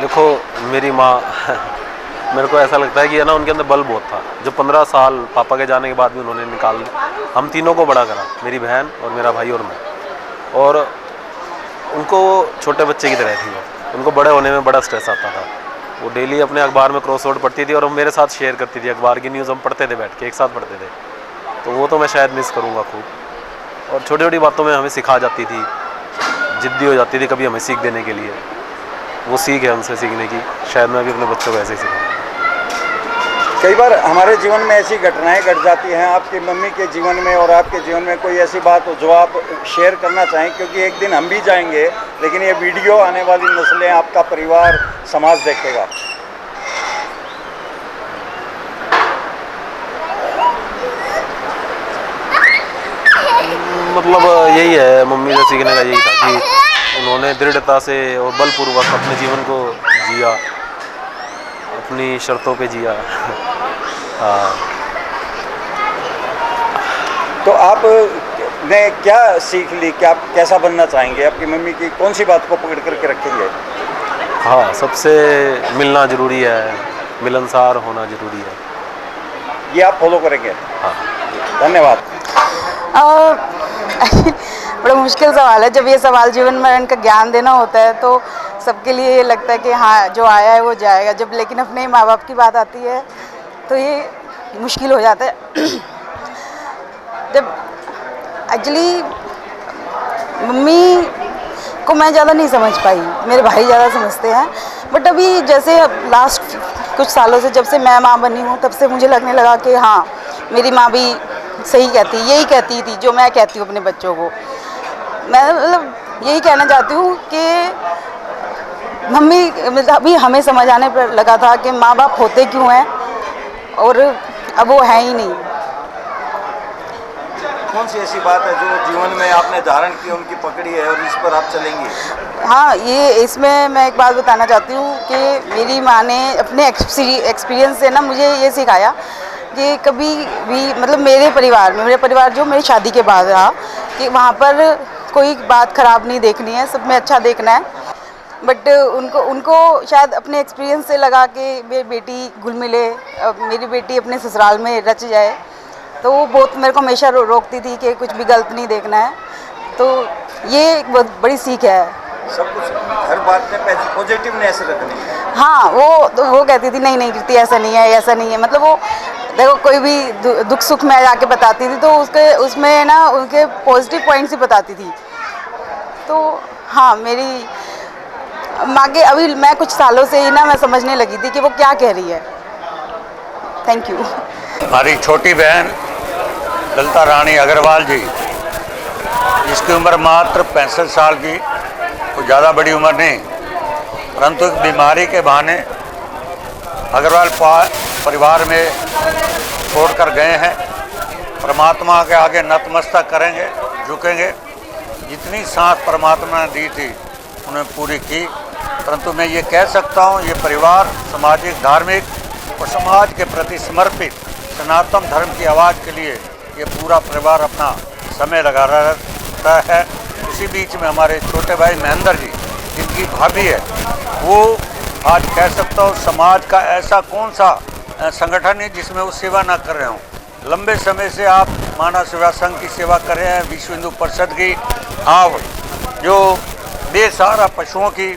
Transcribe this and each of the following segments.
देखो मेरी माँ मेरे को ऐसा लगता है कि है ना, उनके अंदर बल बहुत था। जो 15 साल पापा के जाने के बाद भी उन्होंने निकाल हम तीनों को बड़ा करा, मेरी बहन और मेरा भाई और मैं। और उनको छोटे बच्चे की तरह थी वो। उनको बड़े होने में बड़ा स्ट्रेस आता था। वो डेली अपने अखबार में क्रॉसवर्ड पढ़ती थी और वो मेरे साथ शेयर करती थी। अखबार की न्यूज़ हम पढ़ते थे, बैठ के एक साथ पढ़ते थे। तो वो तो मैं शायद मिस करूँगा खूब। और छोटी छोटी बातों में हमें सिखा जाती थी, जिद्दी हो जाती थी कभी हमें सीख देने के लिए। वो सीख है हमसे सीखने की, शायद मैं भी अपने बच्चों को ऐसे ही सिखाऊँ। कई बार हमारे जीवन में ऐसी घटनाएं घट जाती हैं, आपकी मम्मी के जीवन में और आपके जीवन में कोई ऐसी बात हो जो आप शेयर करना चाहें, क्योंकि एक दिन हम भी जाएंगे, लेकिन ये वीडियो आने वाली नस्लें, आपका परिवार, समाज देखेगा। मतलब यही है, मम्मी से सीखने का यही था कि उन्होंने दृढ़ता से और बलपूर्वक अपने जीवन को जिया, अपनी शर्तों पे जिया। हाँ। तो आप ने क्या सीख ली, क्या आप कैसा बनना चाहेंगे? आपकी मम्मी की कौन सी बात को पकड़ करके रखेंगे? हाँ, सबसे मिलना ज़रूरी है, मिलनसार होना ज़रूरी है। ये आप फॉलो करेंगे? हाँ। धन्यवाद। बड़ा मुश्किल सवाल है। जब ये सवाल जीवन में इनका ज्ञान देना होता है तो सबके लिए ये लगता है कि हाँ, जो आया है वो जाएगा। जब लेकिन अपने माँ बाप की बात आती है तो ये मुश्किल हो जाता है। जब एक्चुअली मम्मी को मैं ज़्यादा नहीं समझ पाई, मेरे भाई ज़्यादा समझते हैं। बट अभी जैसे लास्ट कुछ सालों से, जब से मैं माँ बनी हूँ, तब से मुझे लगने लगा कि हाँ, मेरी माँ भी सही कहती, यही कहती थी जो मैं कहती हूँ अपने बच्चों को। मैं मतलब यही कहना चाहती हूँ कि मम्मी अभी हमें समझ आने पर लगा था कि माँ बाप होते क्यों हैं, और अब वो है ही नहीं। कौन सी ऐसी बात है जो जीवन में आपने धारण की, उनकी पकड़ी है और इस पर आप चलेंगी? हाँ, ये इसमें मैं एक बात बताना चाहती हूँ कि मेरी माँ ने अपने एक्सपीरियंस से ना मुझे ये सिखाया कि कभी भी मतलब मेरे परिवार जो मेरी शादी के बाद रहा, कि वहाँ पर कोई बात ख़राब नहीं देखनी है, सब में अच्छा देखना है। बट उनको शायद अपने एक्सपीरियंस से लगा कि मेरी बेटी घुल मिले, मेरी बेटी अपने ससुराल में रच जाए, तो वो बहुत मेरे को हमेशा रोकती थी कि कुछ भी गलत नहीं देखना है। तो ये एक बहुत बड़ी सीख है। सब कुछ हर बात में पॉजिटिवनेस रखनी है। हाँ, वो कहती थी नहीं नहीं कीर्ति, ऐसा नहीं है, ऐसा नहीं है। मतलब वो देखो, कोई भी दुख सुख में जाके बताती थी तो उसमें ना उनके पॉजिटिव पॉइंट्स ही बताती थी। तो हाँ, मेरी माँ के अभी मैं कुछ सालों से ही ना मैं समझने लगी थी कि वो क्या कह रही है। Thank you. हमारी छोटी बहन ललिता रानी अग्रवाल जी, जिसकी उम्र मात्र 65 साल की, कोई ज़्यादा बड़ी उम्र नहीं, परंतु एक बीमारी के बहाने अग्रवाल परिवार में छोड़कर गए हैं। परमात्मा के आगे नतमस्तक करेंगे, झुकेंगे। जितनी सांस परमात्मा ने दी थी उन्हें पूरी की। परंतु मैं ये कह सकता हूँ, ये परिवार सामाजिक, धार्मिक और समाज के प्रति समर्पित सनातन धर्म की आवाज़ के लिए ये पूरा परिवार अपना समय लगा रहता है। इसी बीच में हमारे छोटे भाई महेंद्र जी, जिनकी भाभी है, वो आज कह सकता हूँ समाज का ऐसा कौन सा संगठन है जिसमें वो सेवा ना कर रहे हों। लंबे समय से आप मानव सेवा संघ की सेवा कर रहे हैं, विश्व हिंदू परिषद की, आप जो बेसहारा पशुओं की,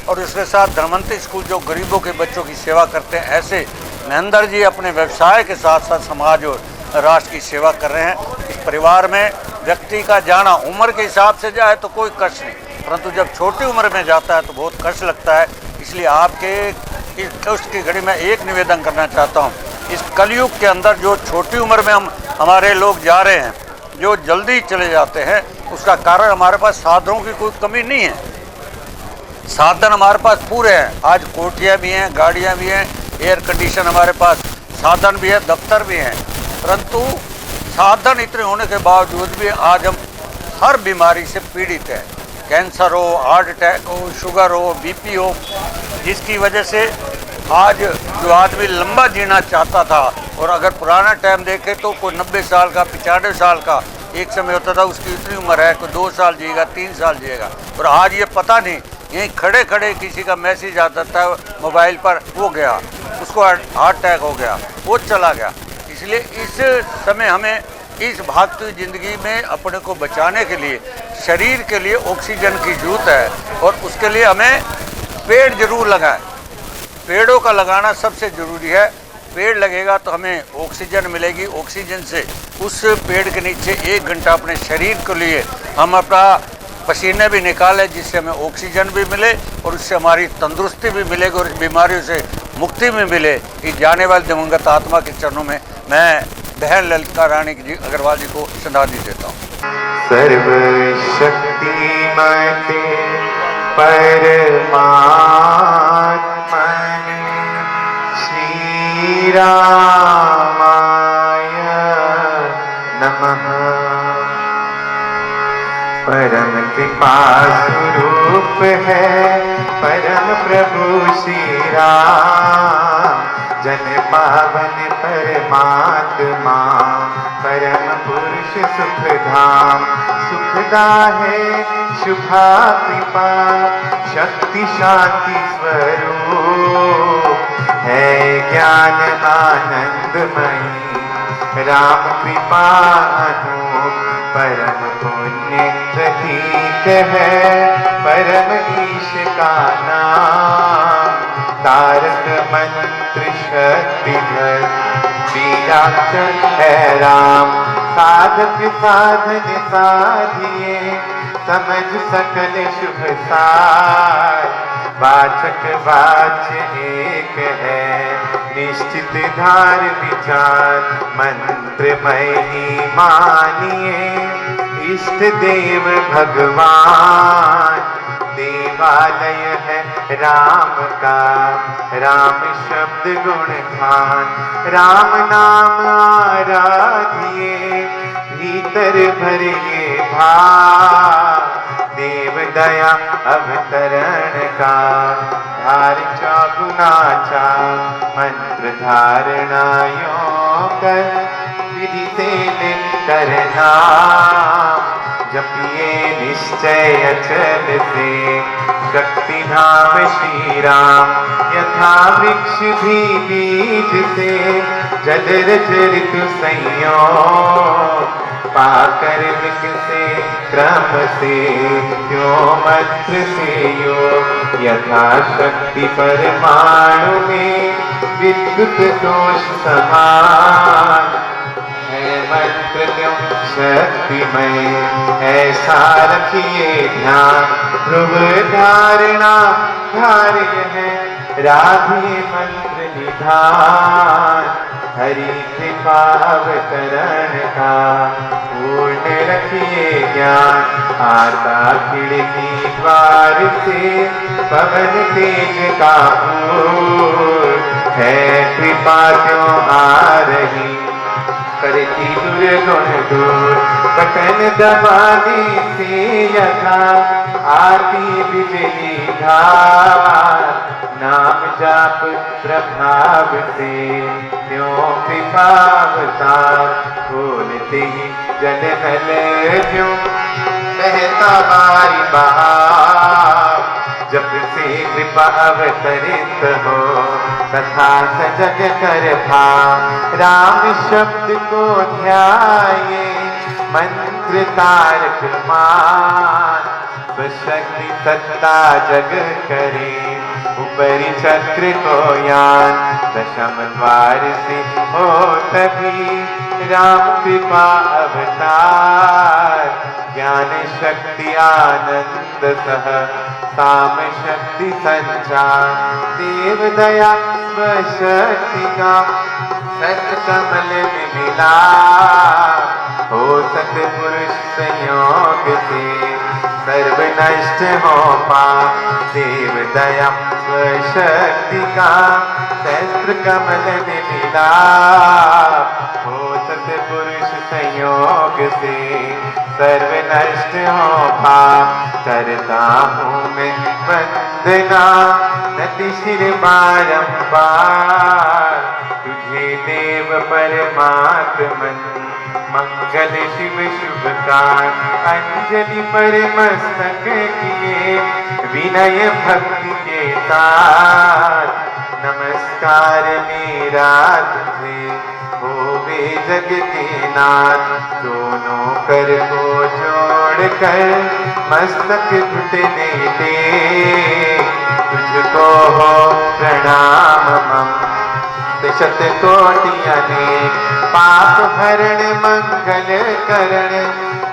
और उसके साथ धनवंतरी स्कूल जो गरीबों के बच्चों की सेवा करते हैं। ऐसे महेंद्र जी अपने व्यवसाय के साथ साथ समाज और राष्ट्र की सेवा कर रहे हैं। इस परिवार में व्यक्ति का जाना उम्र के हिसाब से जाए तो कोई कष्ट नहीं, परंतु जब छोटी उम्र में जाता है तो बहुत कष्ट लगता है। इसलिए आपके इस कष्ट की घड़ी में एक निवेदन करना चाहता हूँ, इस कलयुग के अंदर जो छोटी उम्र में हमारे लोग जा रहे हैं, जो जल्दी चले जाते हैं, उसका कारण हमारे पास साधनों की कोई कमी नहीं है। साधन हमारे पास पूरे हैं। आज कोठियाँ भी हैं, गाड़ियाँ भी हैं, एयर कंडीशन हमारे पास, साधन भी है, दफ्तर भी हैं। परंतु साधन इतने होने के बावजूद भी आज हम हर बीमारी से पीड़ित हैं। कैंसर हो, हार्ट अटैक हो, शुगर हो, बीपी हो, जिसकी वजह से आज जो आदमी लंबा जीना चाहता था, और अगर पुराना टाइम देखें तो कोई 90 साल का, 95 साल का एक समय होता था, उसकी इतनी उम्र है, कोई 2 साल जिएगा, 3 साल जिएगा। और आज ये पता नहीं यहीं खड़े खड़े किसी का मैसेज आता था मोबाइल पर, वो गया, उसको हार्ट अटैक हो गया, वो चला गया। इसलिए इस समय हमें इस भागती हुई ज़िंदगी में अपने को बचाने के लिए, शरीर के लिए ऑक्सीजन की ज़रूरत है और उसके लिए हमें पेड़ जरूर लगाएं। पेड़ों का लगाना सबसे ज़रूरी है। पेड़ लगेगा तो हमें ऑक्सीजन मिलेगी, ऑक्सीजन से उस पेड़ के नीचे 1 घंटा अपने शरीर के लिए हम अपना पसीने भी निकालें, जिससे हमें ऑक्सीजन भी मिले और उससे हमारी तंदुरुस्ती भी मिलेगी और बीमारियों से मुक्ति भी मिले। इस जाने वाली दिवंगत आत्मा के चरणों में मैं बहन ललिता रानी जी अग्रवाल जी को श्रद्धांजलि देता हूँ। सर्वशक्तिमते परमात्मने श्री रामाय नमः। परम कृपा स्वरूप है परम प्रभु श्री राम, जन पावन परमात्मा परम पुरुष सुखधाम। सुखदा है शुभा कृपा शक्ति शांति स्वरूप, है ज्ञान आनंदमयी राम कृपा अनूप। परम पुण्य प्रतीक है परम ईश का नाम, तारक मंत्र शक्तिधर बीजाक्षर है राम। साधक साधन साधिए समझ सकल शुभ सार, वाचक वाच्य एक है निश्चित धार विचार। मंत्र मय ही मानिए इष्ट देव भगवान, देवालय है राम का राम शब्द गुण खान। राम नाम आराधिए भीतर भरिए भाव, देव दया अवतरण का धार चौगुना चा। मंत्र धारणा योग विधि से करना, जपिए निश्चय अचल से शक्ति धाम श्री राम। यथा वृक्ष भी बीज से जल ऋतु संयोग, पाकर विकसे क्रम से क्यों मंत्र से योग। यथा शक्ति परमाणु में विद्युत दोष समान, है मंत्र क्यों शक्तिमय ऐसा रखिए ध्यान। ध्रुव धारणा धार्य है राधिए मंत्र निधान, हरि कृपावतरण का पूर्ण रखिए ज्ञान। आता खिड़की द्वार से पवन तेज का पूर, है कृपा क्यों आ रही करती दुर्गुण दूर। बटन दबाने से यथा आती बिजली धार, नाम जाप प्रभाव से क्यों कृपावतार। बोलते ही जल नल क्यों बहता बारी बहाव, जब से कृपा अवतरित हो तथा सजग कर भाव। राम शब्द को ध्याये मंत्र तारक मान, स्वशक्ति सत्ता जग करे ऊपरी चक्र को यान। दशम द्वार से हो तभी राम कृपा अवतार, ज्ञान शक्ति आनंद सह साम शक्ति संचार। देव दया स्वशक्ति का सत कमल में मिला, हो सतपुरुष संयोग से सर्व नष्ट हो पा। देव दया स्वशक्ति का शस्त्र कमल में मिला, हो सतपुरुष संयोग से सर्व नष्ट हो पा। करता हूँ मैं वंदना नति सिर बारंबार, तुझे हे देव परमात्मन मंगल शिव शुभ कान अंजलि पर मस्तक किए विनय भक्ति के साथ नमस्कार मेरा तुझे होवे जग के नाथ दोनों कर को जोड़ कर मस्तक घुटने दे तुझको हो प्रणाम मम शत कोटि अनेक पाप हरण मंगल करण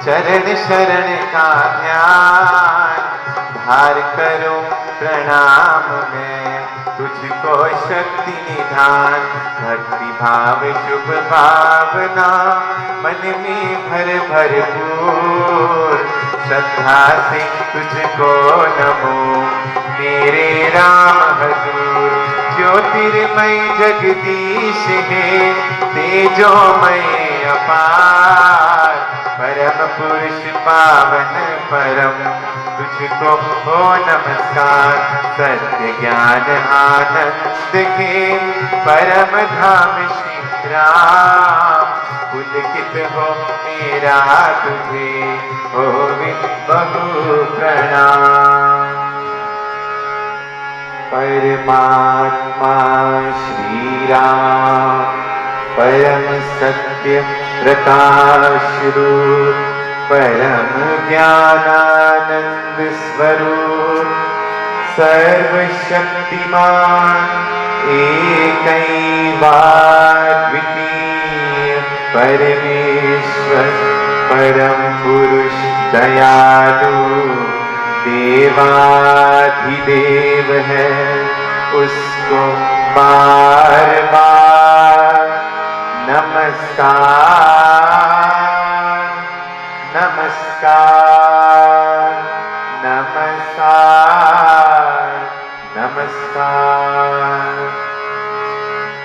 चरण शरण का ध्यान धार करो प्रणाम मैं तुझको शक्ति निधान भक्ति भाव शुभ भावना मन में भर भरपूर श्रद्धा से तुझको नमो मेरे राम हजूर ज्योतिर्मय जगदीश है तेजोमय अपार परम पुरुष पावन परम तुझको हो नमस्कार सत्य ज्ञान आनंद के परम धाम श्री राम पुलकित हो मेरा तुझे हो बहु प्रणाम परमात्मा श्री राम परम सत्य प्रकाश रूप परम ज्ञानानंद स्वरूप सर्वशक्तिमान एकैवाद्वितीय परमेश्वर परम पुरुष दयालु देवाधिदेव है उसको बार बार नमस्कार नमस्कार नमस्कार नमस्कार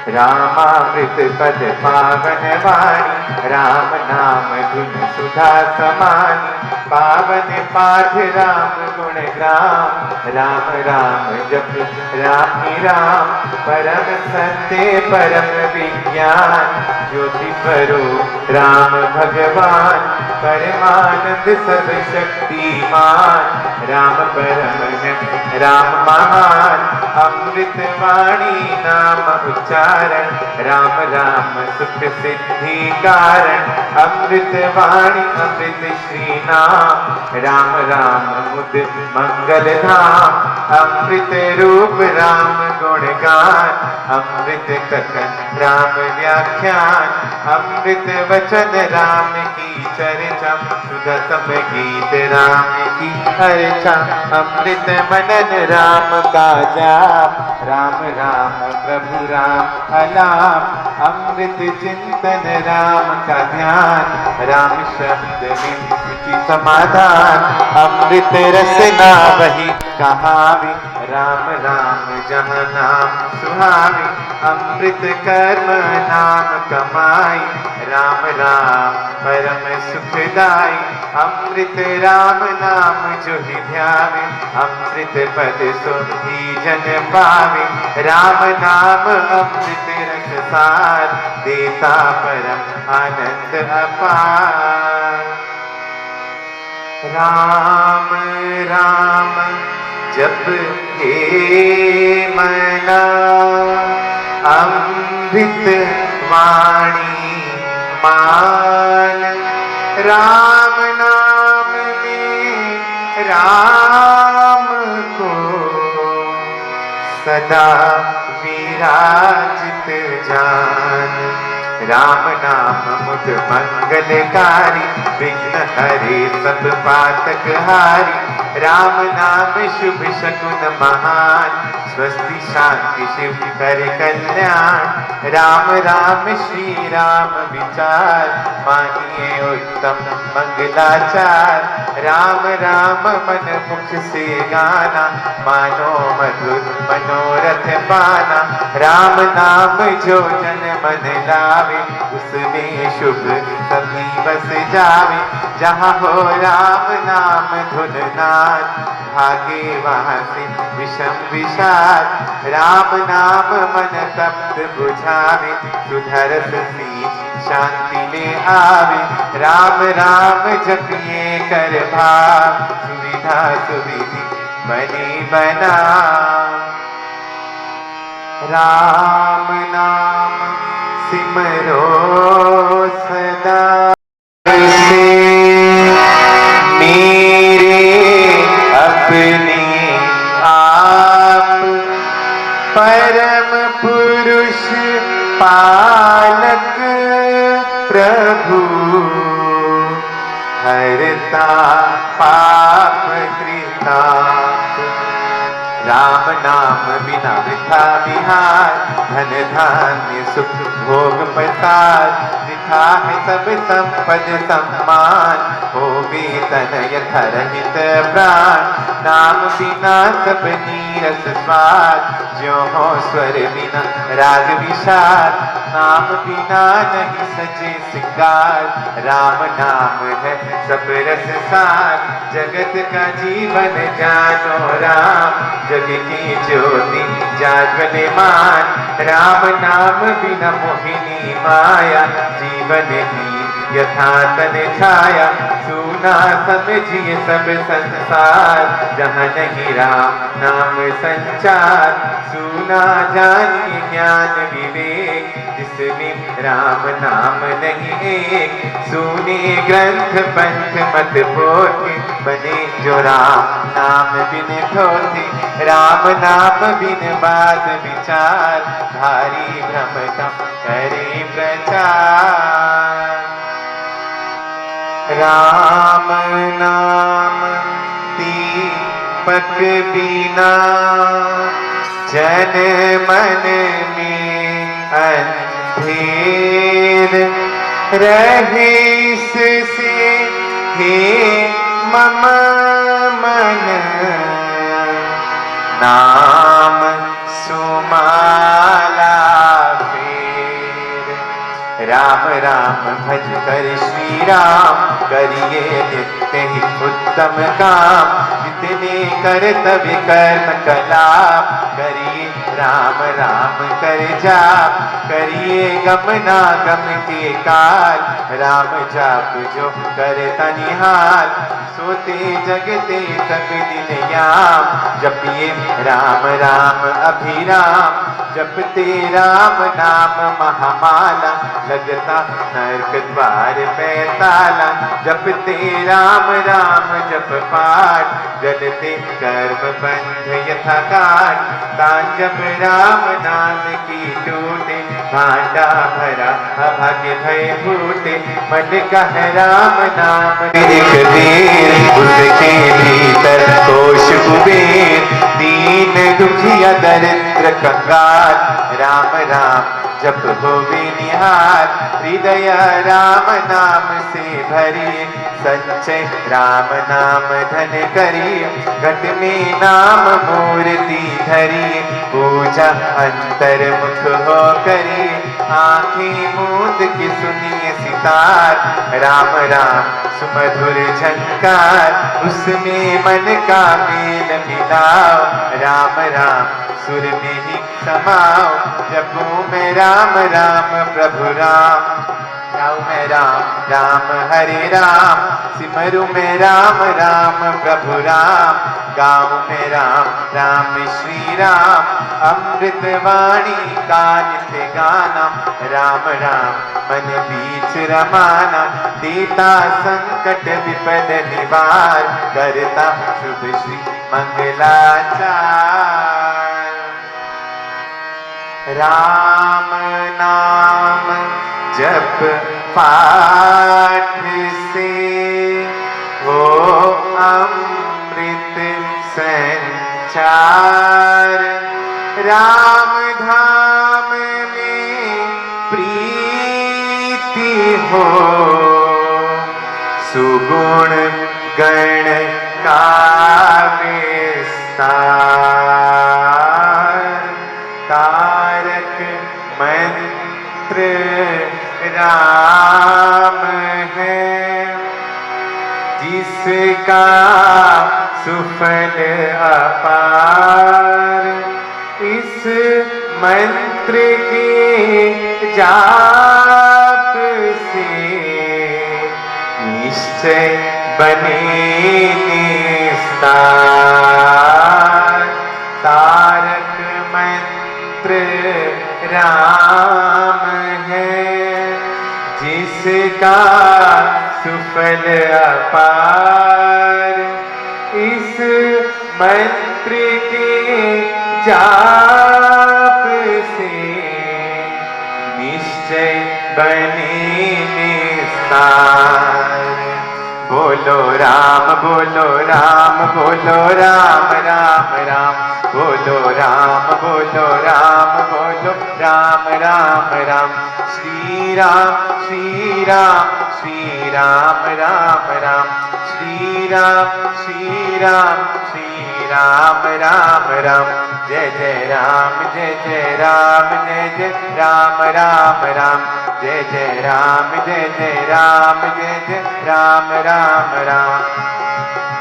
रामामृत पद पावन वाणी राम नाम धुन सुधा समानी पावन पाठ राम गुण ग्राम राम राम जप राम ही राम परम सत्य परम विज्ञान ज्योति स्वरूप राम भगवान परमानंद सब शक्तिमान राम परम राम महान अमृत वाणी नाम उच्चारण राम राम सुख सिद्धि कारण अमृत वाणी अमृत श्री नाम राम राम मुद मंगल धाम अमृत रूप राम गुणगान अमृत कथन राम व्याख्यान अमृत वचन राम की चर्चा सुधतम गीत राम की अर्चा अमृत मनन राम का जाप राम राम प्रभु राम अलाप अमृत चिंतन राम का ध्यान राम शब्द में सुचि समाधान अमृत रसना वही कहावी राम राम जहाँ नाम सुहावी अमृत कर्म नाम कमाई राम राम परम सुखदाई अमृत राम नाम जो ही ध्यावे अमृत पद सो ही जन पावे राम नाम अमृत रस सार देता परम आनंद अपार राम राम जप हे मना अमृत वाणी मान राम नाम में राम को सदा विराजित जान राम नाम मुद मंगलकारी विघ्न हरे सब पातक हारी राम नाम शुभ शकुन महान स्वस्ति शांति शिव कर कल्याण राम राम श्री राम विचार मानिए उत्तम मंगलाचार राम राम मन मुख से गाना मानो मधुर मनोरथ पाना राम नाम जो जन मन लावे उस उसमें शुभ सभी बस जावे। जहाँ हो राम नाम धुन नाद, भागे वहाँ से विषम विषाद। राम नाम मन तप्त बुझावे, सुधरस सींच शांति ले आवे। राम राम जपिए कर भाव, सुविधा सुविधि बनी बना। राम नाम सिमरो सदा से, मेरे अपने आप परम पुरुष पालक प्रभु, हरता पाप त्रिताप। राम नाम बिना वृथा विहार, धन धान्य सुख भोग प्रसाद। वृथा है सब संपद सम्मान, हो वेतन यथा रहित प्राण। नाम बिना सब नीरस स्वाद, ज्यों हो स्वर बिना राग विषाद। नाम बिना नहीं सजे सिंगार, राम नाम है सब रस सार। जगत का जीवन जानो राम, जग की ज्योति जाज्वल्यमान। राम नाम बिना मोहिनी माया, जीवन ही यथा तन छाया। सुना समझिए सब संसार, जहाँ नहीं राम नाम संचार। सुना जानिए ज्ञान विवेक, जिसमें राम नाम नहीं एक। सुने ग्रंथ पंथ मत पोथे, बने जो राम नाम बिन थोथे। राम नाम बिन बात विचार, भारी भ्रमता करे प्रचार। राम नाम दीपक बिना, जन मन में अंधेर रहे। इससे हे मम मन, नाम सुमाला फेर। राम राम भज कर श्री राम, करिए नित्य ही उत्तम काम। जितने कर्तव्य कर्म कलाप, करिए राम राम कर जाप। करिए गमना गम के काल, राम जाप जो करता निहाल। सोते जगते सब दिन याम, जपिए राम राम अभिराम। जपते राम नाम महामाला, लगता नरक द्वार में ताला। जपते राम राम जप पाठ, जलते कर्म बंध यथा काट। तांजब राम नाम की टूटे, भांडा भरा अभाग्य भय फूटे। मन कह राम नाम एक बेर, उसके भीतर कोश कुबेर। दीन दुखिया दरिद्र कंगाल, राम राम जप होवे निहार। हृदय राम नाम से भरिए, संचय राम नाम धन करिए। घट में नाम मूर्ति धरिए, पूजा अंतर्मुख हो करिए। आंखें मूंद के सुनिए सितार, राम राम सुमधुर झंकार। उसमें मन का मेल मिलाओ, राम राम सुर में ही समाओ। जपू में राम राम प्रभु राम, गाऊं में राम राम हरे राम। सिमरू में राम राम प्रभु राम, गाऊं में राम राम श्री राम। अमृत वाणी का नित्य गाना, राम राम मन बीच रमाना। देता संकट विपद निवार, करता शुभ श्री मंगलाचार। राम नाम जप पाठ से, हो अमृत संचार। राम धाम में प्रीति हो, सुगुण गण का विस्तार। तारक मंत्र राम है, जिसका सुफल अपार, इस मंत्र के जाप से निश्चय बने निस्तार। तारक मंत्र राम है, जिसका सुफल अपार, इस मंत्र के जाप से निश्चय बने निस्तार। बोलो राम बोलो राम बोलो राम राम राम, बोलो राम बोलो राम बोलो राम राम राम। श्री राम श्री राम श्री राम राम राम, श्री राम श्री राम श्री राम राम राम। जय जय राम जय जय राम जय जय राम राम राम, जय जय राम जय जय राम जय जय राम राम राम।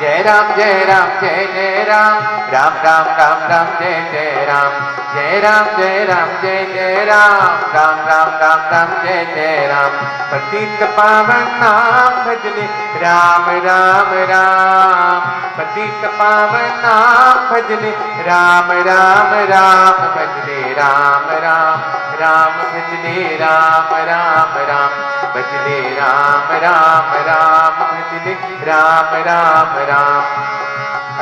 जय राम जय राम जय जय राम, राम राम राम राम जय जय राम। जय राम जय राम जय जय राम, राम राम राम राम जय जय राम। पतित पावन नाम भजले राम राम राम, पतित पावन नाम भजले राम राम राम, भजले राम राम राम, भजले राम राम राम, भजले राम राम राम, भजले राम राम राम।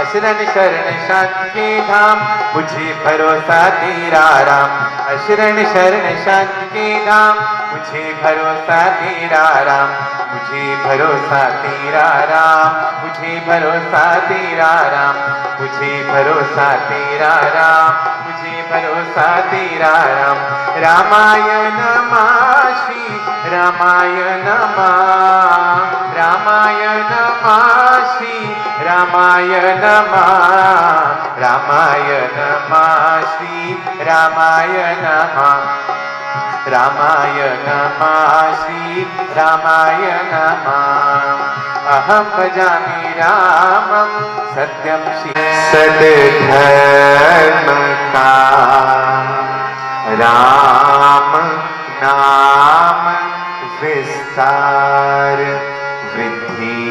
अशरण शरण शांति के धाम, मुझे भरोसा तेरा राम। अशरण शरण शांति के धाम, मुझे भरोसा तेरा राम। मुझे भरोसा तेरा राम, मुझे भरोसा तेरा राम, मुझे भरोसा तेरा राम, मुझे भरोसा तेरा राम। रामायण माशी रामायण मा, रामायण माशी रामायण मा, रामायण मा श्री रामायण मा, रामायण मा श्री रामायण मा। अहं भजामि रामं सत्यं सद्धर्म का, राम नाम विस्तार वृद्धि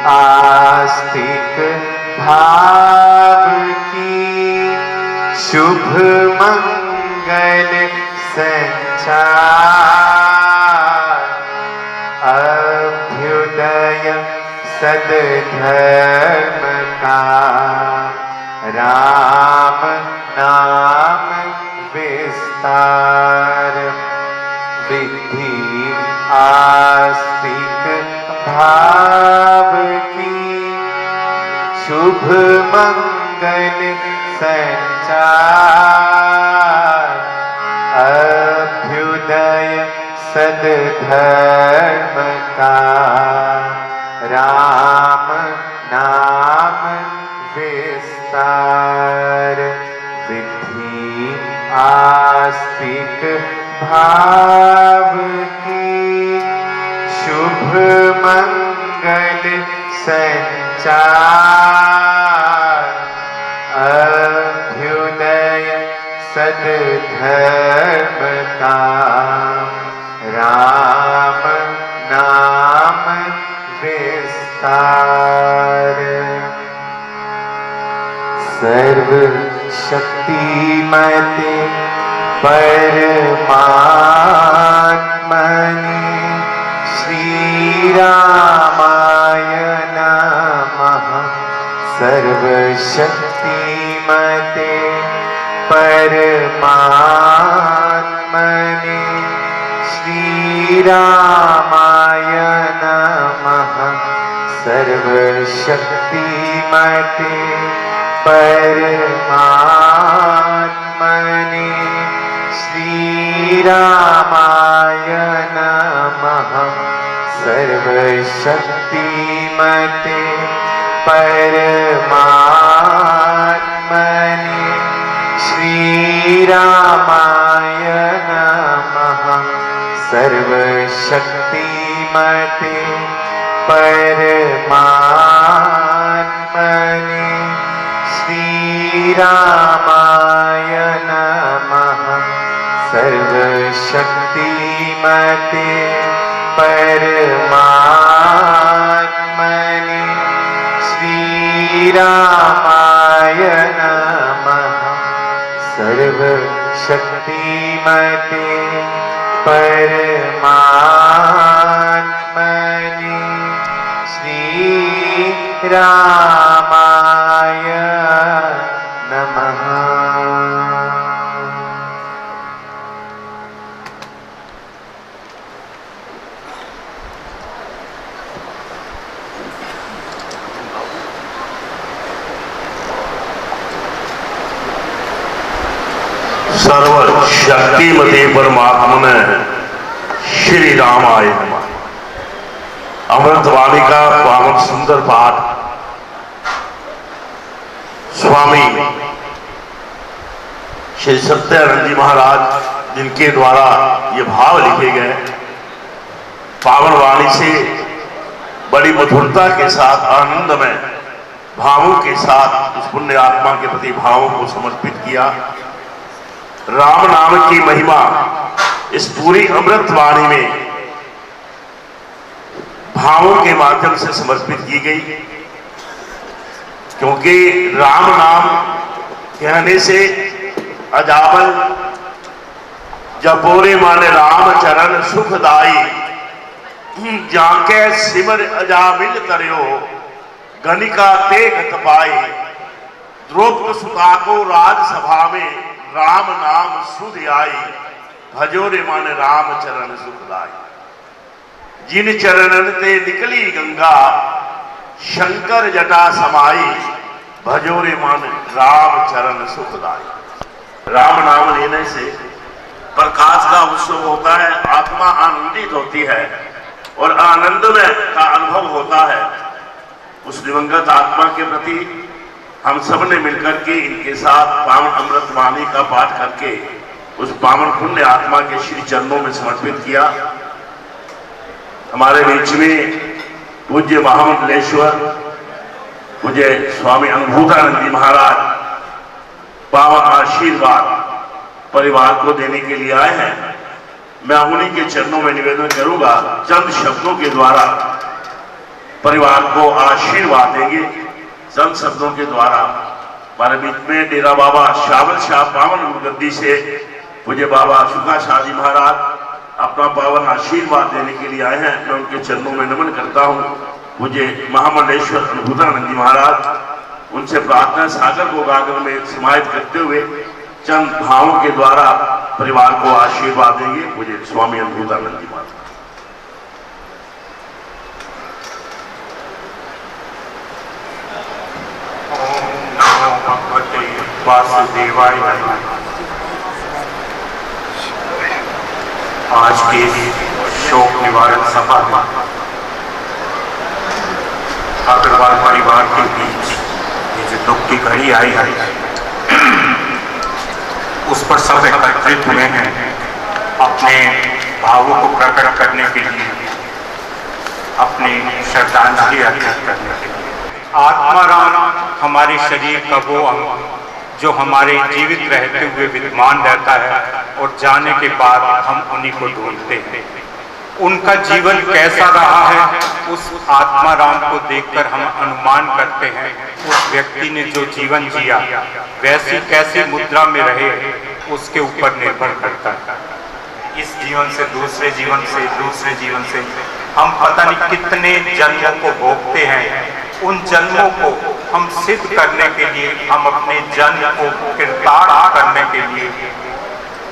आस्तिक भाव की, शुभ मंगल संचार, अभ्युदय सद्धर्म का, राम नाम विस्तार वृद्धि आस्तिक भाव की, शुभ मंगल संचार, अभ्युदय सद्धर्म का, राम नाम विस्तार वृद्धि आस्तिक भाव की, शुभ मंगल संचार, अभ्युदय सद्धर्म का, राम नाम विस्तार। सर्व शक्तिमते परमात्मने श्री रामाय नमः। सर्व शक्तिमते परमात्मने श्री रामाय नमः। सर्व शक्तिमते परमात्मने श्री रामाय नमः। सर्व शक्तिमते परमात्मने श्री रामाय नमः। सर्वशक्तिमते परमात्मने श्रीरामाय नमः। सर्वशक्तिमते परमात्मने श्रीरामाय नमः। सर्वशक्तिमते परमात्मने श्रीरामाय नमः। सर्वशक्तिमते परमात्मने श्री रामाय नमः। अमृतवाणी का पावन सुंदर पाठ स्वामी श्री सत्यानंद जी महाराज जिनके द्वारा ये भाव लिखे गए, पावन वाणी से बड़ी मधुरता के साथ आनंद में भावों के साथ उस पुण्य आत्मा के प्रति भावों को समर्पित किया। राम नाम की महिमा इस पूरी अमृत वाणी में भावों के माध्यम से समर्पित की गई, क्योंकि राम नाम कहने से अजाबल जपोरे माने राम चरण सुखदाई, जाके सिमर अजामिल करियो गणिका ते गत पाई। द्रौपदी सुता को राजसभा में राम नाम सुध आई, भजोरे माने राम चरण सुखदाई। जिन चरणन ते निकली गंगा शंकर जटा समाई, भजोरे माने राम चरण सुखदाई। राम नाम लेने से प्रकाश का उत्सव होता है, आत्मा आनंदित होती है और आनंद में का अनुभव होता है। उस दिवंगत आत्मा के प्रति हम सब ने मिलकर के इनके साथ पावन अमृत वाणी का पाठ करके उस पावन पुण्य आत्मा के श्री चरणों में समर्पित किया। हमारे बीच में पूज्य महामंडलेश्वर पूज्य स्वामी अनुभूतानंद जी महाराज पावन आशीर्वाद परिवार को देने के लिए आए हैं। मैं उन्हीं के चरणों में निवेदन करूंगा, चंद शब्दों के द्वारा परिवार को आशीर्वाद देंगे। चंद शब्दों के द्वारा हमारे बीच में डेरा बाबा शावल शाह पावन गुरुगद्दी से पूज्य बाबा सुखा शाह जी महाराज अपना पावन आशीर्वाद देने के लिए आए हैं। मैं उनके चरणों में नमन करता हूँ। पूज्य महामंडलेश्वर अनुभूतानंद जी महाराज, उनसे प्रार्थना सागर को गागर में समाहित करते हुए चंद भावों के द्वारा परिवार को आशीर्वाद देंगे। पूज्य स्वामी अनुभूतानंद जी महाराज। वासुदेवाय नमः। आज की शोक निवारण सभा में अग्रवाल परिवार के बीच ये जो दुख की घड़ी आई है, उस पर सब एकत्रित हुए हैं अपने भावों को प्रकट करने के लिए, अपनी श्रद्धांजलि अर्पित करने के लिए। आत्माराम हमारे शरीर का वो अंग जो हमारे जीवित रहते हुए विद्यमान रहता है और जाने के बाद हम उन्हीं को ढूंढते हैं। उनका जीवन कैसा रहा है, उस आत्माराम को देखकर हम अनुमान करते हैं उस व्यक्ति ने जो जीवन जिया वैसी कैसी मुद्रा में रहे उसके ऊपर निर्भर करता है। इस जीवन से दूसरे जीवन से दूसरे जीवन से हम पता नहीं कितने जन्मों को भोगते हैं। उन जन्मों को हम सिद्ध करने के लिए, हम अपने जन्म को कृतार्थ करने के लिए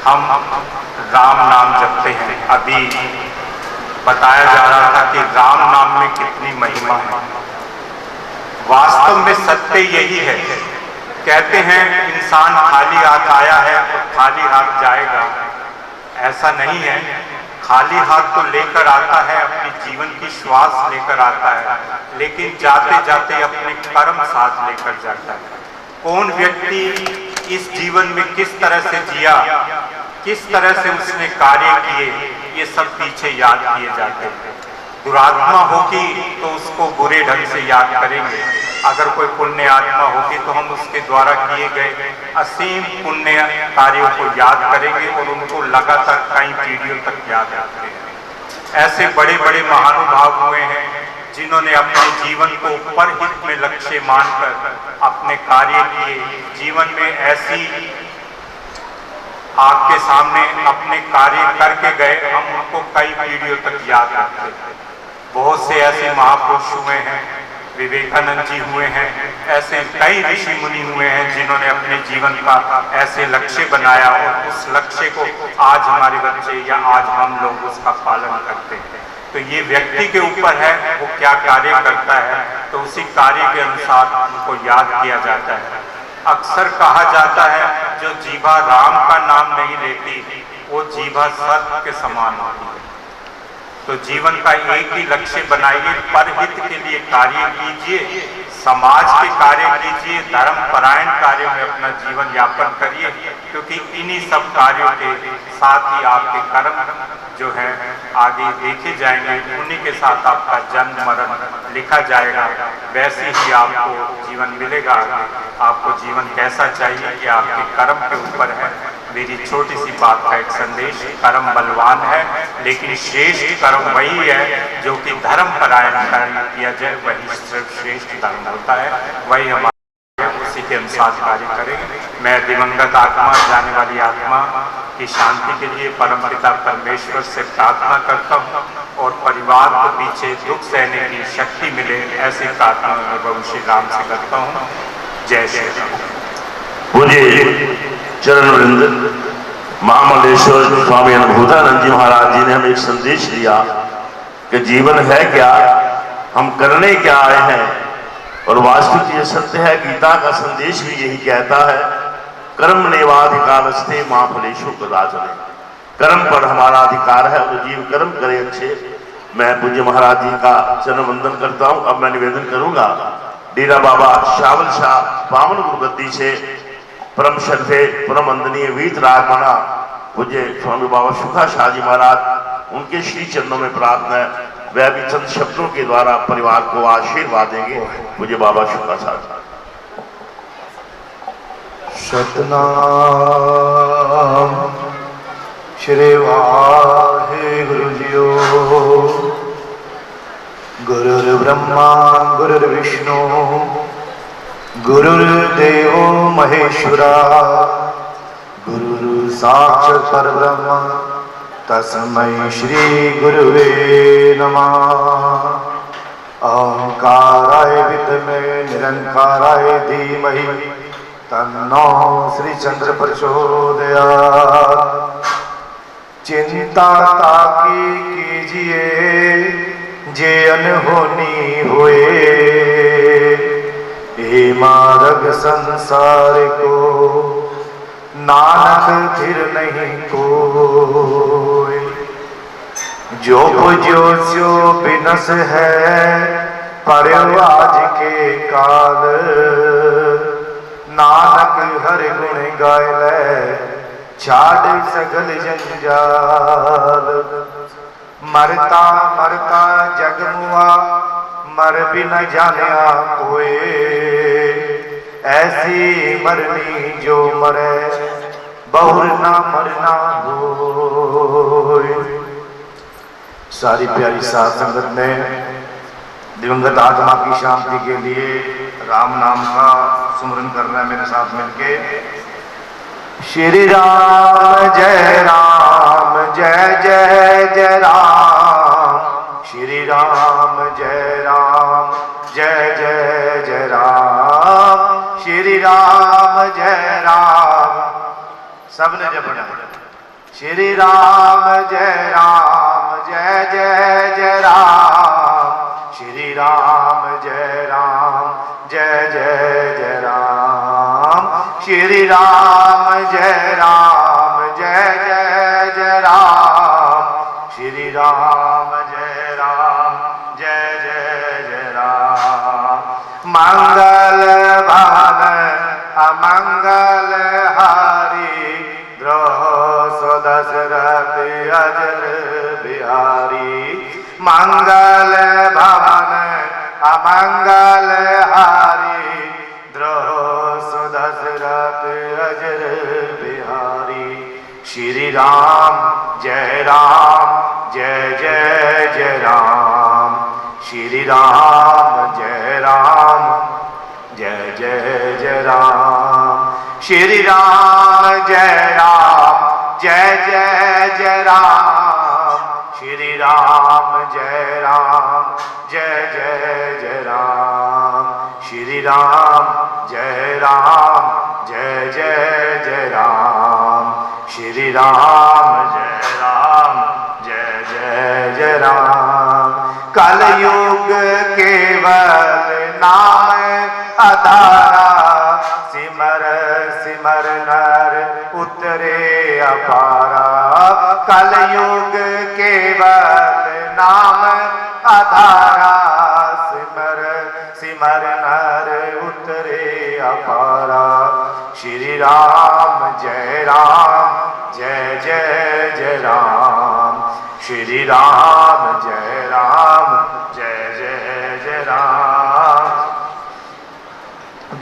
हम राम नाम जपते हैं। अभी बताया जा रहा था कि राम नाम में कितनी महिमा है। वास्तव में सत्य यही है। कहते हैं इंसान खाली हाथ आया है और खाली हाथ जाएगा, ऐसा नहीं है। खाली हाथ तो लेकर आता है, अपने जीवन की श्वास लेकर आता है, लेकिन जाते जाते अपने कर्म साथ लेकर जाता है। कौन व्यक्ति इस जीवन में किस तरह से जिया किस तरह से उसने कार्य किए, ये सब पीछे याद किए जाते हैं। दुरात्मा होगी तो उसको बुरे ढंग से याद करेंगे, अगर कोई पुण्य आत्मा होगी तो हम उसके द्वारा किए गए असीम पुण्य कार्यों को याद करेंगे और उनको लगातार कई पीढ़ियों तक याद रखते हैं। ऐसे बड़े बड़े महानुभाव हुए हैं जिन्होंने अपने जीवन को परहित में लक्ष्य मानकर अपने कार्य किए। जीवन में ऐसी आपके सामने अपने कार्य करके गए, हम उनको कई पीढ़ियों तक याद रखते हैं। बहुत से ऐसे महापुरुष हुए हैं, विवेकानंद जी हुए हैं, ऐसे कई ऋषि मुनि हुए हैं जिन्होंने अपने जीवन का ऐसे लक्ष्य बनाया और उस लक्ष्य को आज हमारे बच्चे या आज हम लोग उसका पालन करते हैं। तो ये व्यक्ति के ऊपर है, वो क्या कार्य करता है तो उसी कार्य के अनुसार उनको याद किया जाता है। अक्सर कहा जाता है जो जीवा राम का नाम नहीं लेती वो जीवा सर्प के समान होती है। तो जीवन का एक ही लक्ष्य बनाइए, परहित के लिए कार्य कीजिए, समाज के कार्य कीजिए, धर्म परायण कार्यों में अपना जीवन यापन करिए, क्योंकि इन्हीं सब कार्यों के साथ ही आपके कर्म जो है आगे देखे जाएंगे, उन्हीं के साथ आपका जन्म मरण लिखा जाएगा। वैसे ही आपको जीवन मिलेगा। आपको जीवन कैसा चाहिए कि आपके कर्म के ऊपर है। मेरी छोटी सी बात का एक संदेश, कर्म बलवान है लेकिन श्रेष्ठ कर्म वही है जो कि धर्म परायण कार्य किया जाए, वही सिर्फ श्रेष्ठ धर्म होता है, वही हमारे उसी के अनुसार कार्य करेंगे। मैं दिवंगत आत्मा, जाने वाली आत्मा की शांति के लिए परमपिता परमेश्वर से प्रार्थना करता हूँ और परिवार को पीछे दुख सहने की शक्ति मिले, ऐसी प्रार्थना मैं प्रभु श्री राम से करता हूँ। जय श्री राम। मुझे चरण वृंद महामंडलेश्वर स्वामी अनुभूतानंद जी महाराज जी ने हमें एक संदेश दिया कि जीवन है क्या, हम करने क्या आए हैं। और वास्तविक ये सत्य है, गीता का संदेश भी यही कहता है, कर्म नेवाधिकारस्ते मां फलेषु कदाचन। कर्म पर हमारा अधिकार है और जीव कर्म करे अच्छे। मैं पूज्य महाराज जी का चरण वंदन करता हूँ। अब मैं निवेदन करूंगा डेरा बाबा शावल शाह पावन गुरुगद्दी से परम श्रद्धेय परम वंदनीय वीत रागमणा पूज्य स्वामी बाबा सुखा शाह जी महाराज, उनके श्री चरणों में प्रार्थना है, वह भी चंद शब्दों के द्वारा परिवार को आशीर्वाद देंगे। पूज्य बाबा सुखा शाह। सतनाम श्री वाहेगुरु जियो। गुरुर्ब्रह्मा गुरुर्विष्णु गुरुर्देव महेश्वरा, गुरु साक्षात् परब्रह्म तस्मै श्री गुरुवे नमः। ओंकाराय विद्महे निरंकाराय धीमहि तन्नो श्री चंद्र प्रचोदयात्। चिंता ताकी कीजिए जे अनहोनी होए, हे मार्ग संसार को नानक फिर नहीं कोई। जो पुज्यो स्यो बिनस है पर आज के काल, नानक हर गुण गाय ले छाड़ सगल जंजाल। मरता मरता जग मुआ मर भी न जानिया कोई, ऐसी मरनी जो मरे बहुर ना मरना हो। सारी प्यारी साध संगत ने दिवंगत आत्मा की शांति के लिए राम नाम का सुमरन करना है मेरे साथ मिलके। श्री राम जय जय जय राम, श्री राम जय जय जय राम, श्री राम जय राम। सबने जब पढ़ा श्री राम जय जय जय राम, श्री राम जय जय जय राम, श्री राम जय जय जय राम, श्री राम जय जय राम। मंगल भान अमंगल हारी द्रोह मंगल भवन अमंगल हारी द्रोह सुदशरथ अजर बिहारी। श्री राम जय जय जय राम। श्री राम जय जय जय राम। श्री राम जय जय जय राम। श्री राम जय जय राम। श्री राम जय जय राम। श्री राम जय जय राम। कलयुग केवल नाम आधारा सिमर सिमर नर उतरे अपारा। कलयुग केवल नाम आधारा सिमर सिमर नर उतरे अपारा। श्री राम जय जय राम। श्री राम जय जय राम।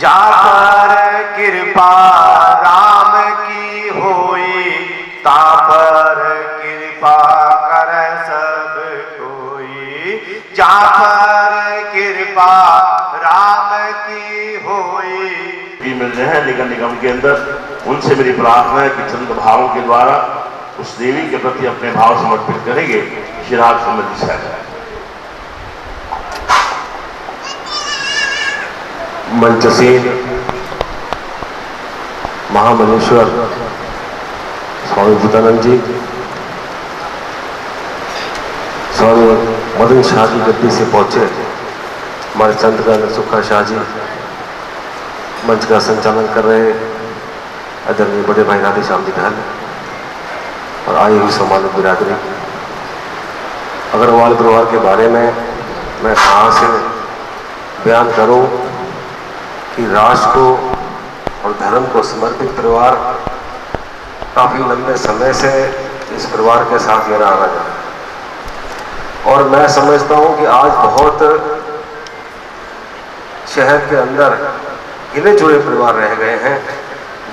जा पर कृपा राम की होई ता पर कृपा कर सब कोई। जा पर कृपा राम की होई। मिल रहे हैं निगम निगम के अंदर, उनसे मेरी प्रार्थना है कि चंद भावों के द्वारा उस देवी के प्रति अपने भाव समर्पित करेंगे। शिराज समझ साहब मंचसीन महामनेश्वर स्वामी भूतानंद जी, स्वामी मदन शाह की गद्दी से पहुंचे हमारे चंद्रकांत सुखा शाह जी, मंच का संचालन कर रहे आदरणीय बड़े भाई राधे श्याम जी बहन और आई हुई सम्मानित बिरादरी। अग्रवाल परिवार के बारे में मैं कहाँ से बयान करूं कि राष्ट्र को और धर्म को समर्पित परिवार काफ़ी लंबे समय से इस परिवार के साथ मेरा आना जाना, और मैं समझता हूं कि आज बहुत शहर के अंदर गिने चुने परिवार रह गए हैं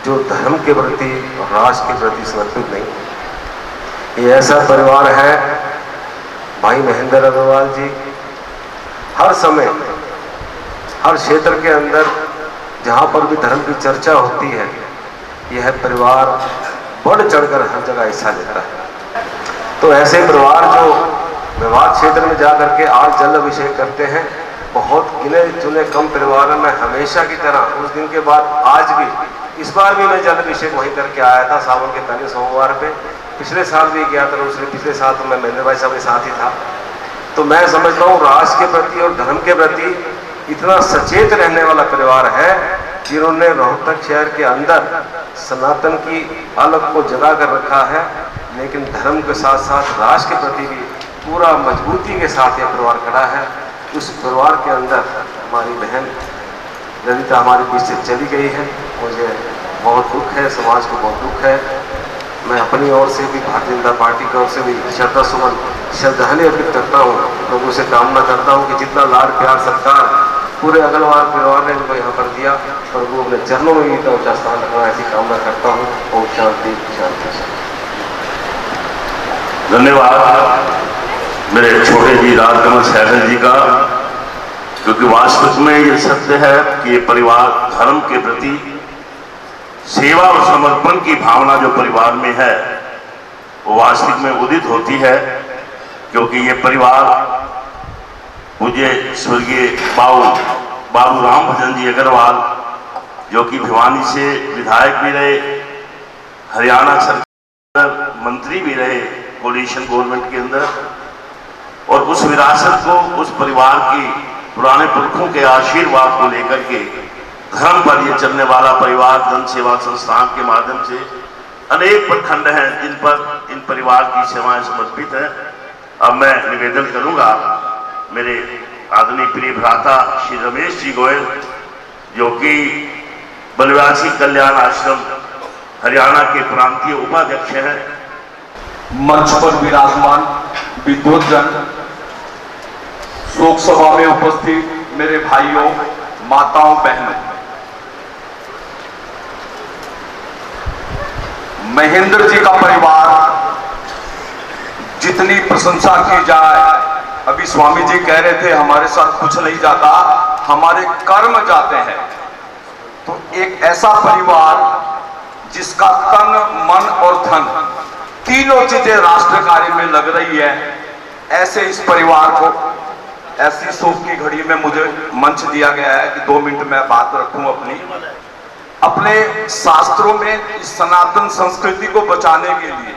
जो धर्म के प्रति और राष्ट्र के प्रति समर्पित नहीं। ये ऐसा परिवार है, भाई महेंद्र अग्रवाल जी हर समय हर क्षेत्र के अंदर जहाँ पर भी धर्म की चर्चा होती है, यह परिवार बढ़ चढ़कर हर जगह हिस्सा लेता है। तो ऐसे परिवार जो विवाद क्षेत्र में जाकर के आज जल अभिषेक करते हैं, बहुत गिने चुने कम परिवारों में हमेशा की तरह उस दिन के बाद आज भी, इस बार भी मैं जल अभिषेक वहीं करके आया था सावन के पहले सोमवार पे। पिछले साल भी गया था, उसने पिछले साल तो मैं महेंद्र भाई साहब के साथ ही था। तो मैं समझता हूँ राष्ट्र के प्रति और धर्म के प्रति इतना सचेत रहने वाला परिवार है जिन्होंने रोहतक शहर के अंदर सनातन की अलग को जगा कर रखा है, लेकिन धर्म के साथ साथ राष्ट्र के प्रति भी पूरा मजबूती के साथ यह परिवार खड़ा है। उस परिवार के अंदर हमारी बहन ललिता हमारे बीच से चली गई है, मुझे बहुत दुख है, समाज को बहुत दुख है। मैं अपनी ओर से भी भारतीय जनता पार्टी की ओर से भी श्रद्धा सुमन श्रद्धांजलि अर्पित करता हूँ। लोगों से कामना करता हूँ कि जितना लाड प्यार सत्कार पूरे अग्रवाल परिवार ने उनको यहाँ पर दिया, प्रभु अपने चरणों में भी ऊंचा स्थान रखना, ऐसी कामना करता हूँ। ओम शांति शांति। धन्यवाद मेरे छोटे जी राजकमल सहगल जी का, क्योंकि वास्तव में ये सत्य है कि ये परिवार धर्म के प्रति सेवा और समर्पण की भावना जो परिवार में है वो वास्तविक में उदित होती है। क्योंकि ये परिवार मुझे स्वर्गीय बाबू राम भजन जी अग्रवाल, जो कि भिवानी से विधायक भी रहे, हरियाणा सरकार मंत्री भी रहे कोलिशन गवर्नमेंट के अंदर, और उस विरासत को, उस परिवार की पुराने पुरखों के आशीर्वाद को लेकर के धर्म पर ये चलने वाला परिवार जन सेवा संस्थान के माध्यम से अनेक प्रखंड हैं जिन पर इन परिवार की सेवाएं समर्पित हैं। अब मैं निवेदन करूंगा मेरे आदरणीय प्रिय भ्राता श्री रमेश जी गोयल, जो कि बनवासी कल्याण आश्रम हरियाणा के प्रांतीय उपाध्यक्ष हैं। मंच पर विराजमान विद्वत जन, शोक सभा में उपस्थित मेरे भाइयों, माताओं, बहनों, महेंद्र जी का परिवार जितनी प्रशंसा की जाए, अभी स्वामी जी कह रहे थे हमारे साथ कुछ नहीं जाता, हमारे कर्म जाते हैं। तो एक ऐसा परिवार जिसका तन, मन और धन तीनों चीजें राष्ट्र कार्य में लग रही है, ऐसे इस परिवार को ऐसी शोक की घड़ी में मुझे मंच दिया गया है कि 2 मिनट में बात रखूं अपने शास्त्रों में इस सनातन संस्कृति को बचाने के लिए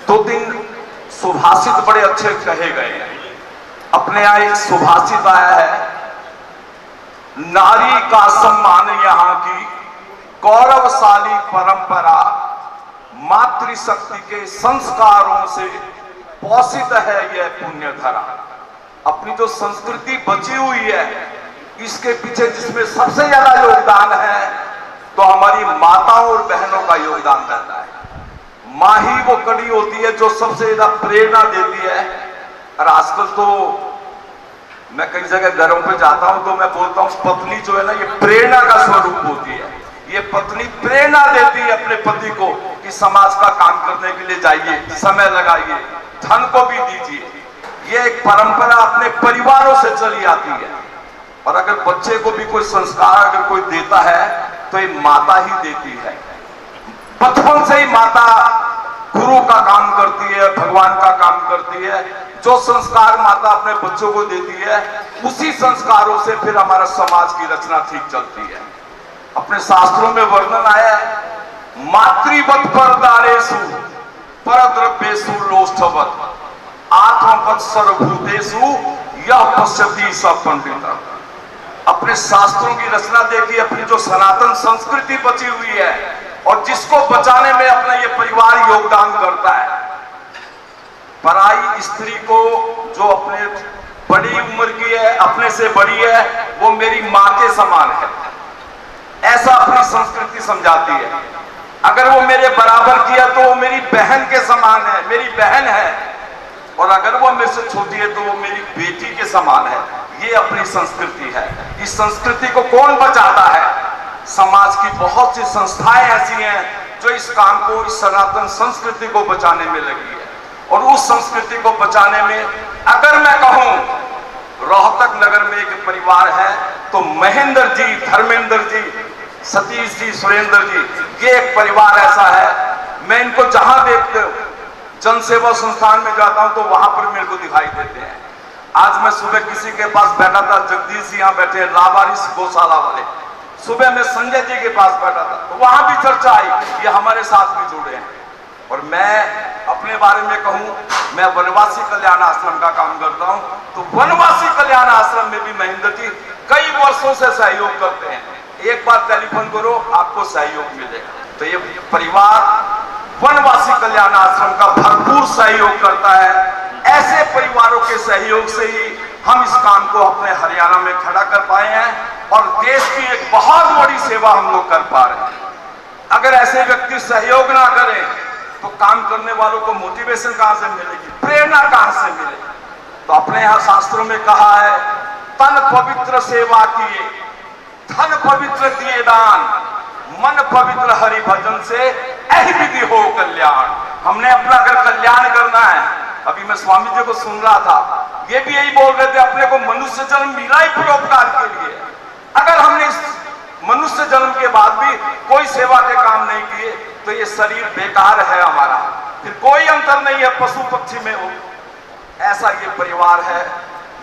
2-3 सुभाषित बड़े अच्छे कहे गए हैं। अपने यहाँ एक सुभाषित आया है, नारी का सम्मान यहाँ की गौरवशाली परंपरा, मातृशक्ति के संस्कारों से पोषित है यह पुण्य धरा। अपनी जो संस्कृति बची हुई है, इसके पीछे जिसमें सबसे ज्यादा योगदान है तो हमारी माताओं और बहनों का योगदान रहता है। माँ ही वो कड़ी होती है जो सबसे ज्यादा प्रेरणा देती है। और आजकल तो मैं कई जगह घरों पे जाता हूं तो मैं बोलता हूं पत्नी जो है ना, ये प्रेरणा का स्वरूप होती है। ये पत्नी प्रेरणा देती है अपने पति को कि समाज का काम करने के लिए जाइए, समय लगाइए, धन को भी दीजिए। ये एक परंपरा अपने परिवारों से चली आती है। और अगर बच्चे को भी कोई संस्कार अगर कोई देता है तो ये माता ही देती है। बचपन से ही माता गुरु का काम करती है, भगवान का काम करती है। जो संस्कार माता अपने बच्चों को देती है, उसी संस्कारों से फिर हमारा समाज की रचना ठीक चलती है। अपने शास्त्रों में वर्णन आया है, मातृवत परदारेषु परद्रव्येषु लोष्ठवत आत्मवत सर्वभूतेषु यह पश्यति स पंडित। अपने शास्त्रों की रचना देखिए, अपनी जो सनातन संस्कृति बची हुई है और जिसको बचाने में अपना ये परिवार योगदान करता है। पराई स्त्री को जो अपने बड़ी उम्र की है, अपने से बड़ी है, वो मेरी माँ के समान है, ऐसा अपनी संस्कृति समझाती है। अगर वो मेरे बराबर किया तो वो मेरी बहन के समान है, मेरी बहन है। और अगर वो मेरे से छोटी है तो वो मेरी बेटी के समान है। ये अपनी संस्कृति है। इस संस्कृति को कौन बचाता है? समाज की बहुत सी संस्थाएं ऐसी हैं जो इस काम को, इस सनातन संस्कृति को बचाने में लगी है। और उस संस्कृति को बचाने में अगर मैं कहूं, रोहतक नगर में एक परिवार है तो महेंद्र जी, धर्मेंद्र जी, सतीश जी, सुरेंद्र जी, ये एक परिवार ऐसा है। मैं इनको जहां देखते हूं, जनसेवा संस्थान में जाता हूं तो वहां पर मेरे को दिखाई देते हैं। आज मैं सुबह किसी के पास बैठा था, जगदीश जी यहाँ बैठे हैं, लावारिस गौशाला वाले। सुबह मैं संजय जी के पास बैठा था तो वहां भी चर्चा आई, ये हमारे साथ भी जुड़े हैं। और मैं अपने बारे में कहूं, मैं वनवासी कल्याण आश्रम का काम करता हूं, तो वनवासी कल्याण आश्रम में भी महेंद्र जी कई वर्षों से सहयोग करते हैं। एक बार टेलीफोन करो, आपको सहयोग मिलेगा। तो ये परिवार वनवासी कल्याण आश्रम का भरपूर सहयोग करता है। ऐसे परिवारों के सहयोग से ही हम इस काम को अपने हरियाणा में खड़ा कर पाए हैं और देश की एक बहुत बड़ी सेवा हम लोग कर पा रहे हैं। अगर ऐसे व्यक्ति सहयोग ना करें तो काम करने वालों को मोटिवेशन कहां से मिलेगी, प्रेरणा कहां से मिलेगी? तो अपने यहाँ शास्त्रों में कहा है, तन पवित्र सेवा किए, धन पवित्र दिए दान, मन पवित्र हरि भजन से यही विधि हो कल्याण। हमने अपना अगर कल्याण करना है, अभी मैं स्वामी जी को सुन रहा था, ये भी यही बोल रहे थे, अपने को मनुष्य जन्म मिला ही परोपकार के लिए। अगर हमने इस मनुष्य जन्म के बाद भी कोई सेवा के काम नहीं किए तो ये शरीर बेकार है हमारा, फिर कोई अंतर नहीं है पशु पक्षी में हो। ऐसा ये परिवार है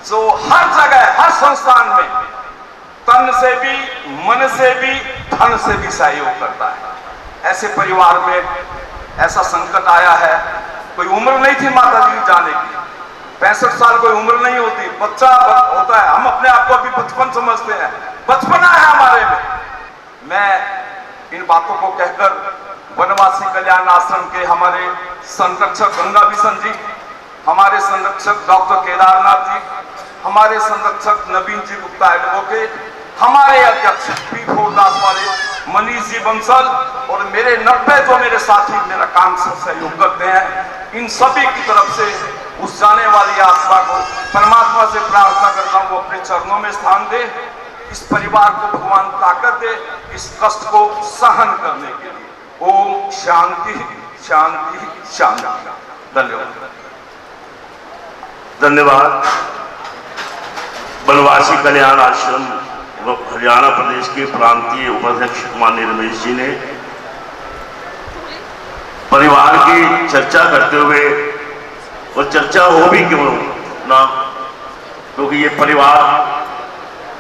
जो हर जगह, हर संस्थान में तन से भी, मन से भी, धन से भी सहयोग करता है। ऐसे परिवार में ऐसा संकट आया है, कोई उम्र नहीं थी माता जी जाने की, 65 साल कोई उम्र नहीं होती, बच्चा होता है। हम अपने आप को अभी बचपन समझते हैं, बचपना है हमारे में। मैं इन बातों को कहकर वनवासी कल्याण आश्रम के हमारे संरक्षक गंगा भीषण जी, हमारे संरक्षक डॉक्टर केदारनाथ जी, हमारे संरक्षक नवीन जी गुप्ता एडवोकेट, हमारे अध्यक्ष पी फोरदास वाले मनीष जी बंसल और मेरे 90 जो मेरे साथी मेरा काम से सहयोग करते हैं, इन सभी की तरफ से उस जाने वाली आत्मा को परमात्मा से प्रार्थना करता हूँ वो अपने चरणों में स्थान दे, इस परिवार को भगवान ताकत दे इस कष्ट को सहन करने के लिए। ओम शांति शांति शांति। धन्यवाद। धन्यवाद। बनवासी कल्याण आश्रम हरियाणा प्रदेश के प्रांतीय उपाध्यक्ष माननीय रमेश जी ने परिवार की चर्चा करते हुए, और चर्चा हो भी क्यों ना, क्योंकि ये परिवार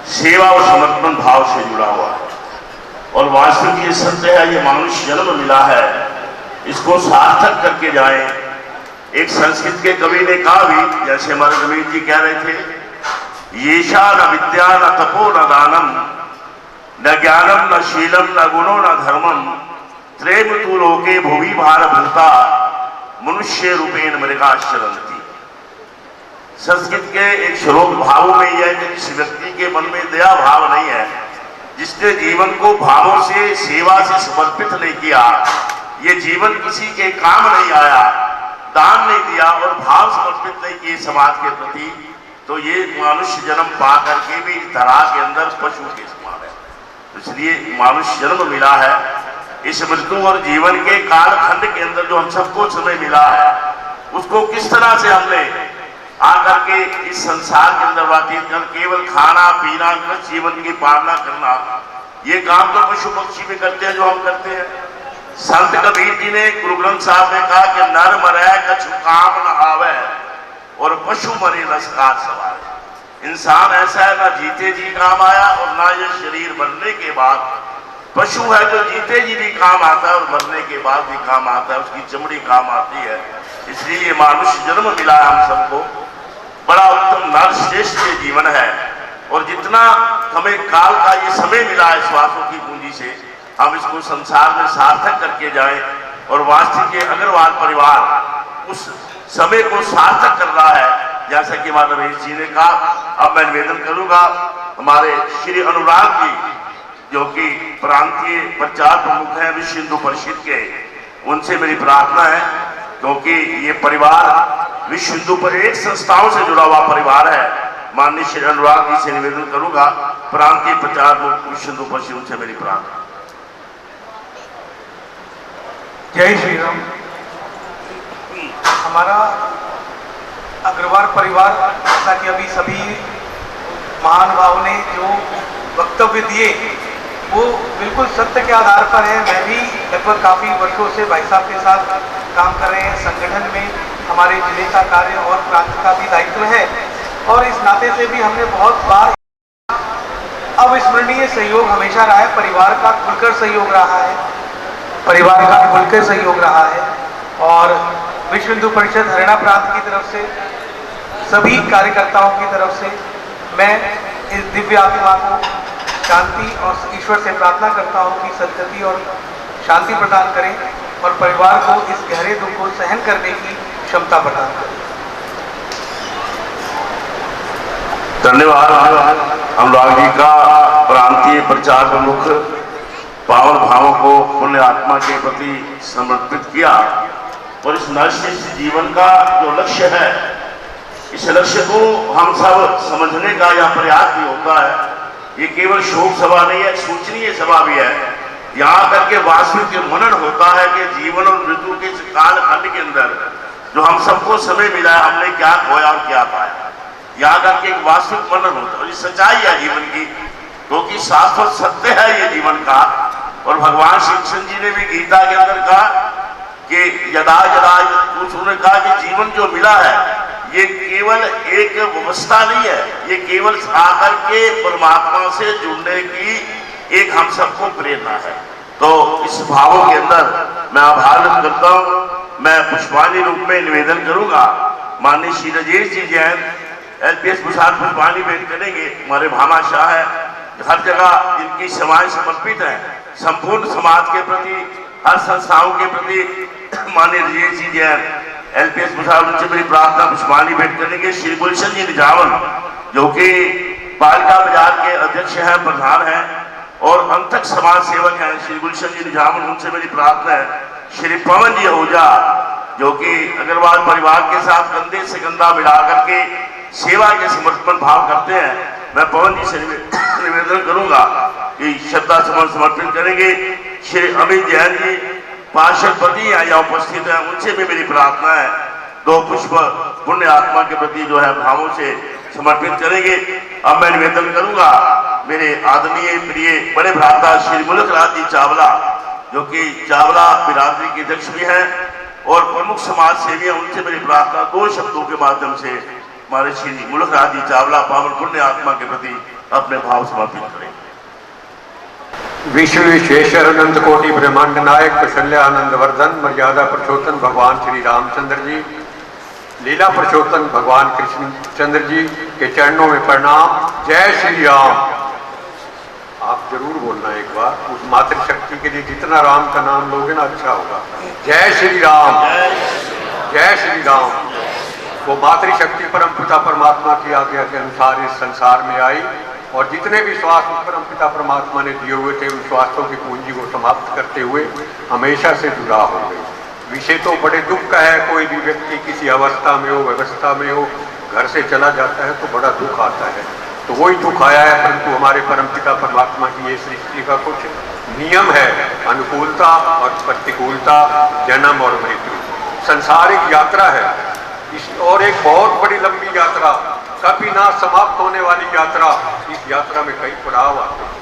सेवा और समर्पण भाव से जुड़ा हुआ है और वास्तविक ये सत्य है, ये मनुष्य जन्म मिला है, इसको सार्थक करके जाएं। एक संस्कृत के कवि ने कहा भी, जैसे हमारे रमेश जी कह रहे थे, येषा न विद्या न तपो न दानम न ज्ञानम न शीलम न गुणो न धर्मम त्रेम तु लोके भुवि भारभूता मनुष्य रूपेण मृगाश्चरन्ति। संस्कृत के एक श्लोक भावों में यह है कि जिस व्यक्ति के मन में दया भाव नहीं है, जिसने जीवन को भावों से सेवा से समर्पित नहीं किया, ये जीवन किसी के काम नहीं आया, दान नहीं दिया और भाव समर्पित नहीं किए समाज के प्रति, तो ये मनुष्य जन्म पा करके भी इस धरा के अंदर पशु के समान है। इसलिए मनुष्य जन्म मिला है, इस मृत्यु और जीवन के कालखंड के अंदर जो हम सबको समय मिला है, उसको किस तरह से हमने आकर के इस संसार के अंदर व्यतीत कर केवल खाना पीना जीवन की पालना करना, ये काम तो पशु पक्षी भी करते हैं जो हम करते हैं। संत कबीर जी ने गुरु ग्रंथ साहब में कहा कि नर मरै कछु काम न आवे और पशु मरे रस का सवार। इंसान ऐसा है, ना जीते जी काम आया और ना ये शरीर मरने के बाद। पशु है जो जीते जी भी काम आता है और मरने के बाद भी काम आता है, उसकी चमड़ी काम आती है। इसलिए ये मनुष्य जन्म मिला है हम सबको, बड़ा उत्तम नरश्रेष्ठ ये जीवन है। और जितना हमें काल का ये समय मिला है श्वासों की पूंजी से, हम इसको संसार में सार्थक करके जाएं। और वास्तविक ये अग्रवाल परिवार उस समय को सार्थक कर रहा है, जैसा कि हमारे रमेश जी ने कहा। अब मैं निवेदन करूंगा हमारे श्री अनुराग जी, जो कि प्रांतीय प्रचार प्रमुख हैं विश्व हिंदू परिषद के, उनसे मेरी प्रार्थना है, क्योंकि ये परिवार विश्व हिंदू पर एक संस्थाओं से जुड़ा हुआ परिवार है। माननीय श्री अनुराग जी से निवेदन करूंगा, प्रांतीय प्रचार प्रमुख विश्व हिंदू परिषद, उनसे मेरी प्रार्थना। जय श्री राम। हमारा अग्रवाल परिवार, जैसा कि अभी सभी महानुभावों ने जो वक्तव्य दिए वो बिल्कुल सत्य के आधार पर है। मैं भी लगभग काफ़ी वर्षों से भाई साहब के साथ काम कर रहे हैं। संगठन में हमारे जिले का कार्य और प्रांत का भी दायित्व है और इस नाते से भी हमने बहुत बार अविस्मरणीय सहयोग हमेशा रहा है। परिवार का खुलकर सहयोग रहा है, परिवार का खुलकर सहयोग रहा है। और विश्व हिंदू परिषद हरियाणा प्रांत की तरफ से सभी कार्यकर्ताओं की तरफ से मैं इस दिव्य आत्मा को शांति और ईश्वर से प्रार्थना करता हूं कि सद्गति और शांति प्रदान करें और परिवार को इस गहरे दुख को सहन करने की क्षमता प्रदान करें। धन्यवाद। अनुराग जी का प्रांतीय प्रचार प्रमुख पावन भावों को पुण्य आत्मा के प्रति समर्पित किया और इस नरश्रेष्ठ जीवन का जो लक्ष्य है, इस लक्ष्य को हम सब समझने का यह प्रयास भी होता है। ये केवल शोक सभा नहीं है, सूचनीय सभा भी है। यहाँ करके वास्तविक मनन होता है कि जीवन और मृत्यु के इस कालखंड के अंदर जो हम सबको समय मिला है, हमने क्या खोया और क्या पाया। यहाँ करके एक वास्तविक मनन होता है और ये सच्चाई है जीवन की, क्योंकि शाश्वत सत्य है ये जीवन का। और भगवान श्री कृष्ण जी ने भी गीता के अंदर कहा कि यदा यदा उन्होंने कहा कि जीवन जो मिला है ये केवल एक व्यवस्था नहीं है, ये केवल आकर के परमात्मा से जुड़ने की एक हम सबको प्रेरणा है। तो इस भावों के अंदर मैं आभार व्यक्त करता हूँ। मैं पुष्पांजलि रूप में निवेदन करूंगा, माननीय श्री राजेश जी जैन LPS प्रसाद पुष्पांजलि भेंट करेंगे। हमारे भामा शाह है, हर जगह इनकी सेवाएं समर्पित है संपूर्ण समाज के प्रति, हर संस्थाओं के प्रति। माननीय राजेश जी जैन LPS प्रसाद, उनसे मेरी प्रार्थना पुष्पांजलि भेंट करेंगे। श्री गुलशन जी निजावन, जो कि पालिका बाजार के अध्यक्ष हैं, प्रधान हैं और अंतक समाज सेवक हैं, श्री गुलशन जी निजावन, उनसे मेरी प्रार्थना है। श्री पवन जी आहूजा, जो कि अग्रवाल परिवार के साथ कंधे से कंधा मिला करके सेवा के समर्पण भाव करते हैं। मैं पवन जी से निवेदन करूंगा कि श्रद्धा सुमन समर्पित करेंगे। श्री अमित जैन जी पार्षदपति यहाँ उपस्थित हैं, उनसे भी मेरी प्रार्थना है 2 पुष्प पुण्य आत्मा के प्रति जो है भावों से समर्पित करेंगे। अब मैं निवेदन करूंगा मेरे आदरणीय प्रिय बड़े भ्राता श्री मुल्क राज जी चावला, जो कि चावला बिरादरी के अध्यक्ष भी हैं और प्रमुख समाज सेवी हैं, उनसे मेरी प्रार्थना 2 शब्दों के माध्यम से हमारे श्री मुल्क राज जी चावला पावन पुण्य आत्मा के प्रति अपने भाव समर्पित करें। विश्व विश्वेश्वर अनंत कोटि ब्रह्मांड नायक कौशल्यानंद वर्धन मर्यादा पुरुषोत्तम भगवान श्री रामचंद्र जी, लीला पुरुषोत्तम भगवान कृष्णचंद्र जी के चरणों में प्रणाम। जय श्री राम। आप जरूर बोलना एक बार, उस मातृशक्ति के लिए जितना राम का नाम लोगे ना अच्छा होगा। जय श्री राम, जय श्री राम। वो मातृशक्ति परम पिता परमात्मा की आज्ञा के अनुसार इस संसार में आई और जितने भी स्वास्थ्य परम पिता परमात्मा ने दिए हुए थे उन स्वास्थ्यों की पूंजी को समाप्त करते हुए हमेशा से जुड़ा हो गई। विषय तो बड़े दुख का है, कोई भी व्यक्ति किसी अवस्था में हो, व्यवस्था में हो, घर से चला जाता है तो बड़ा दुख आता है। तो वही दुख आया है, परंतु हमारे परमपिता परमात्मा की ये सृष्टि का कुछ नियम है, अनुकूलता और प्रतिकूलता, जन्म और मृत्यु। संसारिक यात्रा है और एक बहुत बड़ी लंबी यात्रा, कभी ना समाप्त होने वाली यात्रा। इस यात्रा में कई पड़ाव आते हैं,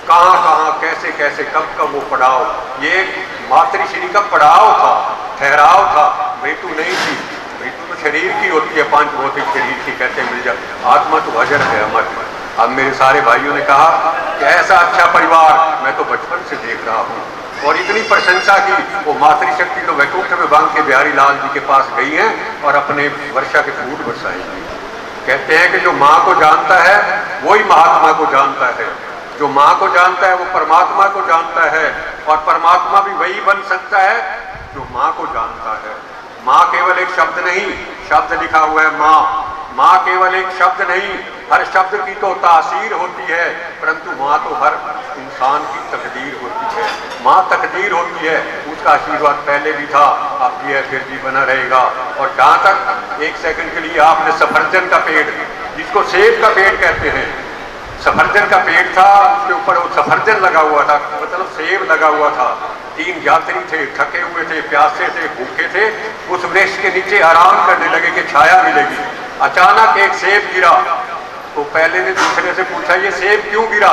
कहाँ कहाँ कैसे कैसे कब कब वो पड़ाव। ये मातृश्री का पड़ाव था, ठहराव था, मृत्यु नहीं थी। मृत्यु तो शरीर की होती है, 5 भौतिक शरीर की, कहते मिल जाए। आत्मा तो अजर है, अमर। अब मेरे सारे भाइयों ने कहा कि ऐसा अच्छा परिवार मैं तो बचपन से देख रहा हूँ और इतनी प्रशंसा की। वो मातृशक्ति तो वैकुंठ में बांध के बिहारी लाल जी के पास गई हैं और अपने वर्षा के फूल बरसाएंगी। कहते हैं कि जो माँ को जानता है वही महात्मा को जानता है, जो माँ को जानता है वो परमात्मा को जानता है और परमात्मा भी वही बन सकता है जो माँ को जानता है। माँ केवल एक शब्द नहीं, शब्द लिखा हुआ है माँ। माँ केवल एक शब्द नहीं, हर शब्द की तो तासीर होती है, परंतु माँ तो हर इंसान की तकदीर होती है। माँ तकदीर होती है, उसका आशीर्वाद पहले भी था, अब भी है, फिर भी बना रहेगा। और जहाँ तक 1 सेकंड के लिए आपने सफरजन का पेड़, जिसको सेब का पेड़ कहते हैं, सफरजन का पेड़ था, उसके ऊपर वो सफरजन लगा हुआ था, मतलब सेब लगा हुआ था। 3 यात्री थे, थके हुए थे, प्यासे थे, भूखे थे, उस वृक्ष के नीचे आराम करने लगे कि छाया मिलेगी। अचानक एक सेब गिरा तो पहले ने दूसरे से पूछा ये सेब क्यों गिरा?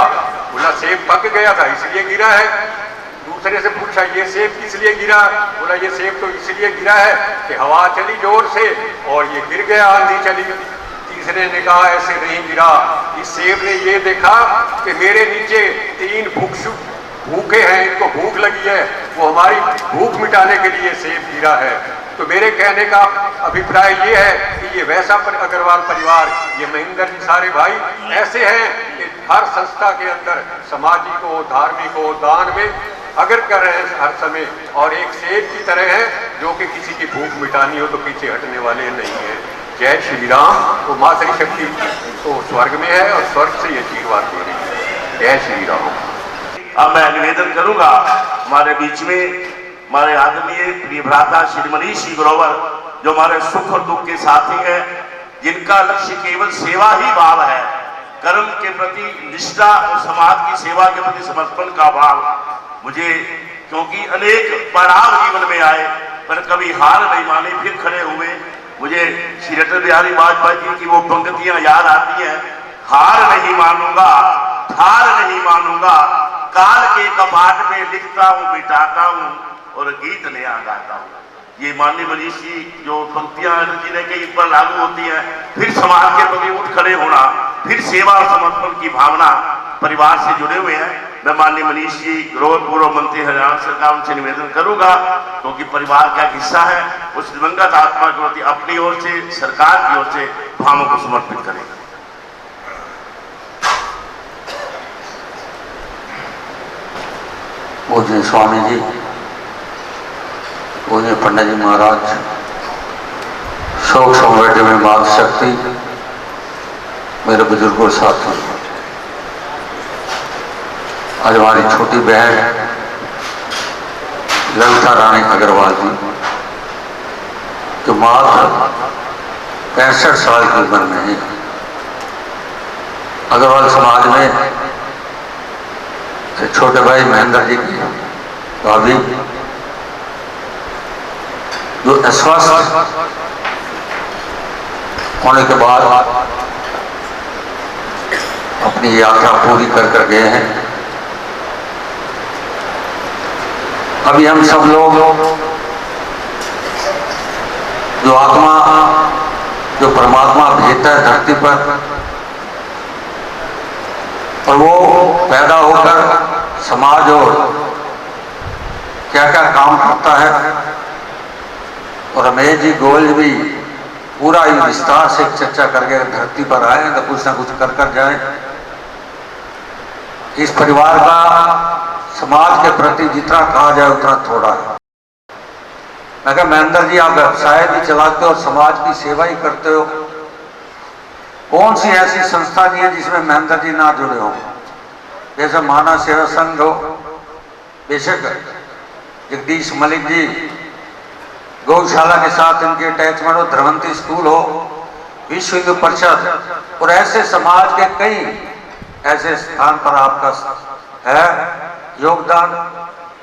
बोला सेब पक गया था इसलिए गिरा है। दूसरे से पूछा ये सेब किस लिए गिरा? बोला ये सेब तो इसलिए गिरा है कि हवा चली जोर से और ये गिर गया, आंधी चली। तीसरे ने कहा ऐसे नहीं गिरा, इस सेब ने ये देखा कि मेरे नीचे 3 भिक्षु भूखे हैं, इनको भूख लगी है, वो हमारी भूख मिटाने के लिए सेब गिरा है। तो मेरे कहने का अभिप्राय ये है कि ये वैसा अग्रवाल परिवार, ये महेंद्र जी सारे भाई ऐसे हैं कि हर संस्था के अंदर सामाजिक हो, धार्मिक हो, दान में अगर कर रहे हैं हर समय, और एक सेब की तरह है जो कि किसी की भूख मिटानी हो तो पीछे हटने वाले नहीं है। जय श्री राम। वो मातृ शक्ति तो स्वर्ग में है और स्वर्ग से ये आशीर्वाद दे रही है। जय श्री राम। अब मैं निवेदन करूंगा हमारे बीच में हमारे आदरणीय प्रिय भ्राता श्री मनीष जी ग्रोवर, जो हमारे सुख और दुख के साथी हैं, जिनका लक्ष्य केवल सेवा ही भाव है, कर्म के प्रति निष्ठा और समाज की सेवा के प्रति समर्पण का भाव। मुझे क्योंकि अनेक पड़ाव जीवन में आए पर कभी हार नहीं मानी, फिर खड़े हुए। मुझे श्री अटल बिहारी वाजपेयी जी की वो पंक्तियां याद आती हैं, हार नहीं मानूंगा, हार नहीं मानूंगा, काल के कपाट पे लिखता हूँ, मिटाता हूँ और गीत नया गाता हूँ। ये माननीय मनीष जी जो पंक्तियां जी ने कई पर लागू होती हैं, फिर समाज के प्रति उठ खड़े होना, फिर सेवा और समर्पण की भावना परिवार से जुड़े हुए हैं। मैं माननीय मनीष जी ग्रोवर पूर्व मंत्री हरियाणा सरकार, उनसे निवेदन करूंगा क्योंकि परिवार का हिस्सा है, उस दिवंगत आत्मा के प्रति अपनी ओर से, सरकार की ओर से भावों को समर्पित करें। पूज्य स्वामी जी, पूज्य पंडित जी महाराज, शोक सम्राट में मां शक्ति, मेरे बुजुर्गों साथी, आज हमारी छोटी बहन ललिता रानी अग्रवाल जी जो मात्र 65 साल की उम्र में ही अग्रवाल समाज में से छोटे भाई महेंद्र जी की भाभी जो अस्वस्थ होने के बाद अपनी यात्रा पूरी कर गए हैं। अभी हम सब लोग जो आत्मा जो परमात्मा भेजता है धरती पर और वो पैदा होकर समाज और क्या क्या काम करता है, और रमेश जी गोयल भी पूरा ही विस्तार से चर्चा करके धरती पर आए तो कुछ ना कुछ कर जाए। इस परिवार का समाज के प्रति जितना कहा जाए उतना थोड़ा है। मैं कहा महेंद्र जी, आप व्यवसाय भी चलाते हो और समाज की सेवा ही करते हो, कौन सी ऐसी संस्था नहीं है जिसमें महेंद्र जी ना जुड़े हो? जैसे मानव सेवा संघ हो, बेशक जगदीश मलिक जी गौशाला के साथ इनके अटैचमेंट हो, धर्मंती स्कूल हो, विश्व हिंदू परिषद और ऐसे समाज के कई ऐसे स्थान पर आपका है योगदान।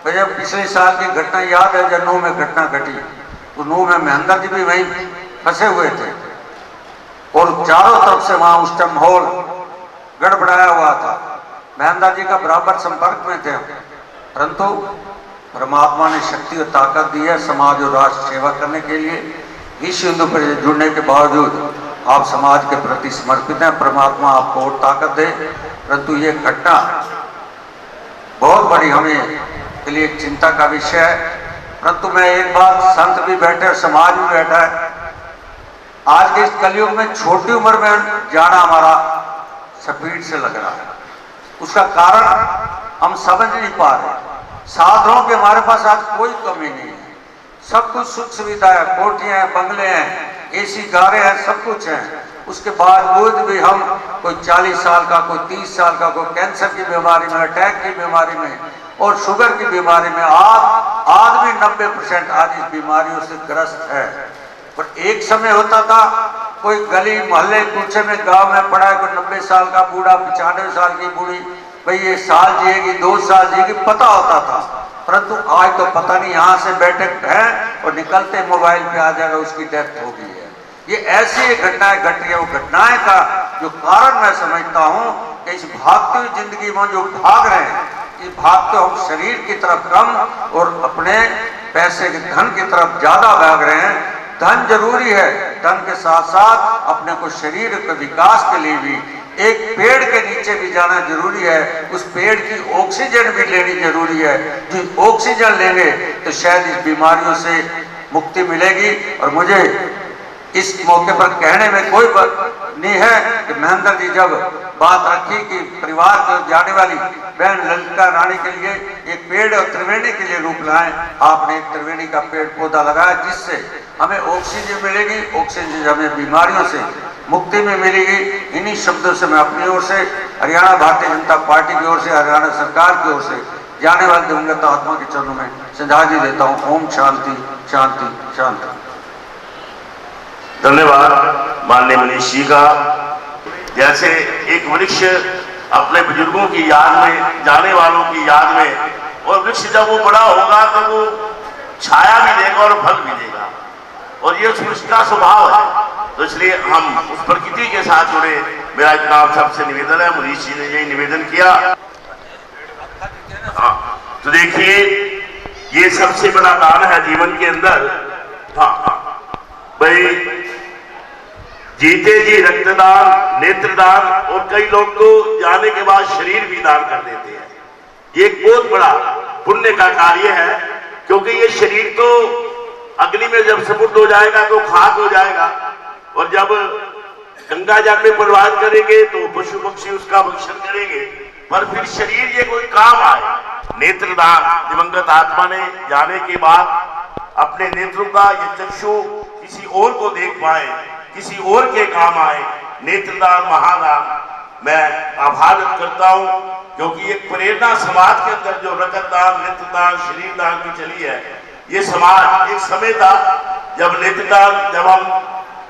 मुझे पिछले साल की घटना याद है जब नूह में घटना घटी, तो नूह में महेंद्र जी भी वहीं फंसे हुए थे और चारों तरफ से वहां उस टाइम माहौल गड़बड़ाया हुआ था। महेंद्र जी का बराबर संपर्क में थे, परंतु परमात्मा ने शक्ति और ताकत दी है समाज और राष्ट्र सेवा करने के लिए। विश्व हिंदू परिषद जुड़ने के बावजूद आप समाज के प्रति समर्पित हैं, परमात्मा आपको और ताकत दे। परंतु ये घटना बहुत बड़ी हमें के लिए चिंता का विषय है। परंतु मैं एक बात, संत भी बैठे और समाज भी बैठा है, आज के इस कलयुग में छोटी उम्र में जाना हमारा स्पीड से लग रहा है। उसका कारण हम समझ नहीं पा रहे। साधनों के हमारे पास आज कोई कमी नहीं है, सब कुछ सुख सुविधा है, कोठियां हैं, बंगले हैं, एसी कारें हैं, सब कुछ है। उसके बावजूद भी हम कोई 40 साल का, कोई 30 साल का, कोई कैंसर की बीमारी में, अटैक की बीमारी में और शुगर की बीमारी में, आदमी 90% आज इस बीमारियों से ग्रस्त है। पर एक समय होता था कोई गली मोहल्ले कूचे में गांव में पड़ा है, कोई 90 साल का बूढ़ा, 95 साल की बूढ़ी, भाई ये साल जिएगी 2 साल जिएगी, पता होता था। परंतु आज तो पता नहीं, यहाँ से बैठे हैं और निकलते मोबाइल पे आ जाएगा उसकी डेथ हो गई है। ये ऐसी घटनाएं घट रही है। वो घटनाएं का जो कारण मैं समझता हूँ कि इस भागती हुई जिंदगी में जो भाग रहे हैं, ये भागते हम शरीर की तरफ कम और अपने पैसे के धन की तरफ ज्यादा भाग रहे हैं। धन जरूरी है, धन के साथ साथ अपने को शरीर के विकास के लिए भी एक पेड़ के नीचे भी जाना जरूरी है। उस पेड़ की ऑक्सीजन भी लेनी जरूरी है। जो ऑक्सीजन लेंगे तो शायद इस बीमारियों से मुक्ति मिलेगी। और मुझे इस मौके पर कहने में कोई नहीं है कि महेंद्र जी जब बात रखी कि परिवार को जाने वाली बहन ललिता रानी के लिए एक पेड़ और त्रिवेणी के लिए रूप लाएं, आपने एक त्रिवेणी का पेड़ पौधा लगाया जिससे हमें ऑक्सीजन मिलेगी, ऑक्सीजन हमें बीमारियों से मुक्ति में मिलेगी। इन्हीं शब्दों से मैं अपनी ओर से, हरियाणा भारतीय जनता पार्टी की ओर से, हरियाणा सरकार की ओर से जाने वाले दिवंगत आत्मा के चरणों में श्रद्धांजलि देता हूँ। ओम शांति शांति शांति। धन्यवाद माननीय मनीष जी का। जैसे एक वृक्ष अपने बुजुर्गों की याद में, जाने वालों की याद में, और वृक्ष जब वो बड़ा होगा तो वो छाया भी देगा और फल भी देगा, और ये उस वृक्ष का स्वभाव है। तो इसलिए हम उस प्रकृति के साथ जुड़े। मेरा इतना आप सबसे निवेदन है, मनीष जी ने यही निवेदन किया। हाँ, तो देखिए ये सबसे बड़ा दान है जीवन के अंदर। हाँ भाई, जीते जी रक्तदान, नेत्रदान, और कई लोग तो जाने के बाद शरीर भी दान कर देते हैं। ये एक बहुत बड़ा पुण्य का कार्य है, क्योंकि ये शरीर तो अग्नि में जब सपुर्द हो जाएगा तो खाक हो जाएगा, और जब गंगा जल में प्रवाहित करेंगे तो पशु पक्षी उसका भक्षण करेंगे, पर फिर शरीर ये कोई काम आए। नेत्रदान, दिवंगत आत्मा ने जाने के बाद अपने नेत्रों का ये चक्षु किसी और को देख पाए, किसी और के काम आए। नेत्रदान महादान मैं आभार व्यक्त करता हूं, क्योंकि एक प्रेरणा समाज के अंदर जो रक्तदान, नेत्रदान, शरीर दान की चली है, ये समाज एक समय था जब नेत्रदान, जब हम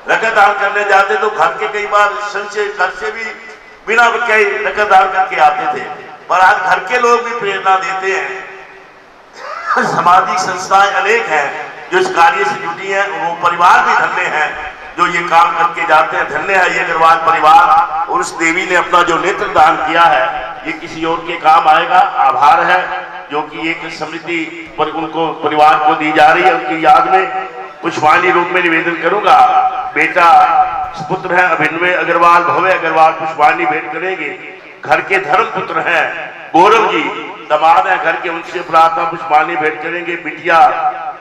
रक्तदान करने जाते तो घर के कई बार संशय, घर से भी बिना कई रक्तदान करके आते थे, पर आज घर के लोग भी प्रेरणा देते हैं। सामाजिक संस्थाएं अनेक हैं जो इस कार्य से जुटी हैं, वो परिवार भी धन्य हैं जो ये काम करके जाते हैं। धन्य है ये अग्रवाल परिवार, और उस देवी ने अपना जो नेत्रदान किया है ये किसी और के काम आएगा। आभार है जो कि एक स्मृति पर उनको परिवार को दी जा रही है। उनकी याद में पुष्पांजलि रूप में निवेदन करूंगा। बेटा पुत्र है अभिनव अग्रवाल, भव्य अग्रवाल पुष्पांजलि भेंट करेंगे। घर के धर्म पुत्र हैं गौरव जी, दामाद है घर के, उनसे प्रार्थना पुष्पांजलि भेंट करेंगे। बिटिया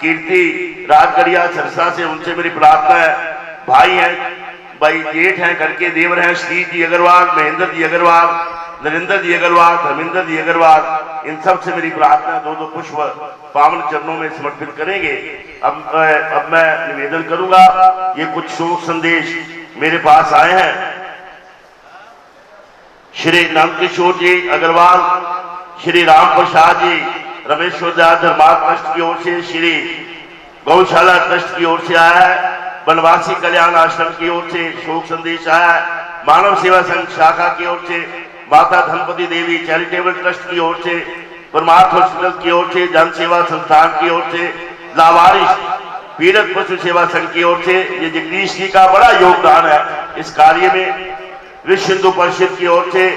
कीर्ति राजगढ़िया सरसा से, उनसे मेरी प्रार्थना है। भाई हैं, भाई जेठ हैं, घर के देवर हैं श्री जी अग्रवाल, महेंद्र जी अग्रवाल, नरेंद्र जी अग्रवाल, धर्मेंद्र जी अग्रवाल, इन सब से मेरी प्रार्थना, दो दो पुष्प पावन चरणों में समर्पित करेंगे। अब मैं निवेदन करूंगा, ये कुछ शोक संदेश मेरे पास आए हैं। श्री नंदकिशोर जी अग्रवाल, श्री राम प्रसाद जी रमेश्वर धर्मार्थ ट्रस्ट की ओर से, श्री गौशाला ट्रस्ट की ओर से आया है। वनवासी कल्याण आश्रम की ओर से शोक संदेश आया है। मानव सेवा संघ शाखा की ओर से, माता धनपति देवी चैरिटेबल ट्रस्ट की ओर से, परमार्थ हॉस्पिटल की ओर से, जन सेवा संस्थान की ओर से, लावारिस पीड़ित पशु सेवा संघ की ओर से। ये जगदीश जी का बड़ा योगदान है इस कार्य में। विश्व हिंदू परिषद की ओर से,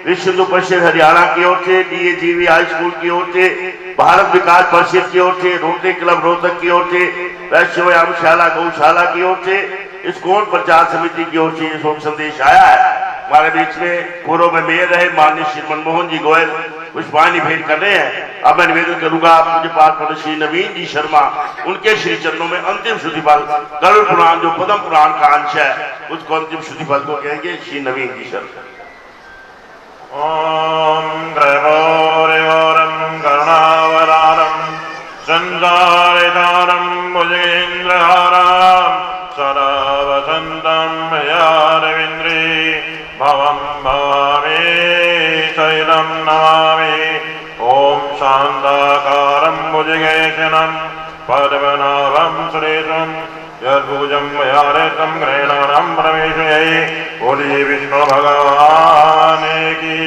विश्व हिंदू परिषद हरियाणा की ओर से, DAGV हाई स्कूल की ओर से, भारत विकास परिषद की ओर से, रोटरी क्लब रोहतक की ओर से, वैश्य व्यायामशाला गौशाला की ओर से, इस्कॉन प्रचार समिति की ओर से ये शोक संदेश आया है। हमारे बीच में पूर्व में मेयर रहे माननीय श्री मनमोहन जी गोयल पुष्पांजलि भेंट कर रहे हैं। अब मैं निवेदन करूंगा मुझे पार्षद श्री नवीन जी शर्मा, उनके श्री चरणों में अंतिम शुद्धि फल गरुड़ पुराण जो पद्म पुराण का अंश है उसको अंतिम शुद्धि फल को कहेंगे। श्री नवीन जी शर्मा। ओम ग्रहोरिवरम करुणावतारम संसारितारम भुजेन्द्रहारम सदा वसंतम यारविंद्री भवम भवामि शैलम नमामि। ओम शांताकारं भुजगेशनं पद्मनाभं सुरेशं यद्भुजं वयारेतं गृह्णानं परमेश्वरै। बोलिए विष्णु भगवान की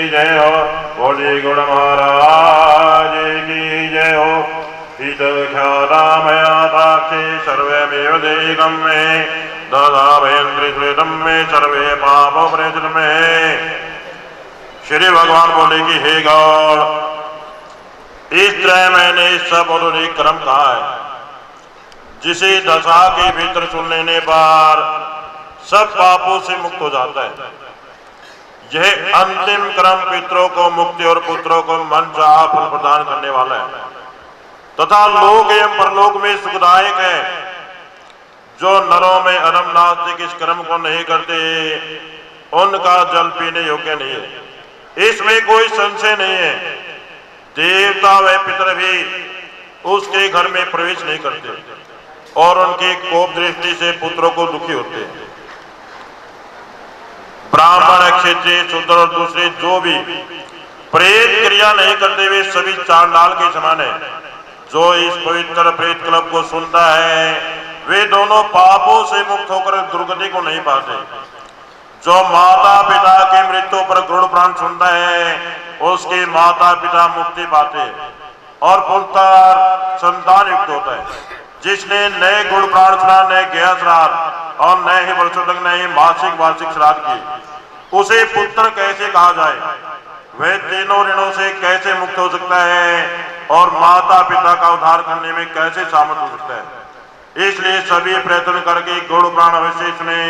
जय हो, बोलिए गुण महाराज की जय हो। ख्यातामयाताक्षे सर्वमेव देहिकं मे ददाभयन्त्रिश्वेतं मे सर्वे पापोपरेशन में। श्री भगवान बोले कि हे गौड़, इस तरह मैंने सब औरिक कर्म कहा है जिसे दशा के भीतर सुन लेने पर सब पापों से मुक्त हो जाता है। यह अंतिम कर्म पितरों को मुक्ति और पुत्रों को मन चाहा फल प्रदान करने वाला है तथा लोक एवं परलोक में सुखदायक है। जो नरों में अधम नास्तिक इस कर्म को नहीं करते उनका जल पीने योग्य नहीं है, इसमें कोई संशय नहीं है। देवता व पितर भी उसके घर में प्रवेश नहीं करते और उनकी कोप दृष्टि से पुत्रों को दुखी होते हैं। ब्राह्मण, क्षत्रिय, शूद्र और दूसरे जो भी प्रेत क्रिया नहीं करते वे सभी चांडाल के समान है। जो इस पवित्र प्रेत क्लब को सुनता है वे दोनों पापों से मुक्त होकर दुर्गति को नहीं पाते। जो माता पिता की मृत्यु पर गरुड़ पुराण सुनता है उसके माता पिता मुक्ति पाते और पुत्र संतान युक्त होता है। जिसने नए गरुड़ पुराण सुना, नए गया श्राद्ध और नए ही वर्षों तक नए मासिक वार्षिक श्राद्ध की, उसे पुत्र कैसे कहा जाए? वह तीनों ऋणों से कैसे मुक्त हो सकता है और माता पिता का उद्धार करने में कैसे सामर्थ हो सकता है? इसलिए सभी प्रयत्न करके गरुड़ पुराण अवश्य सुने।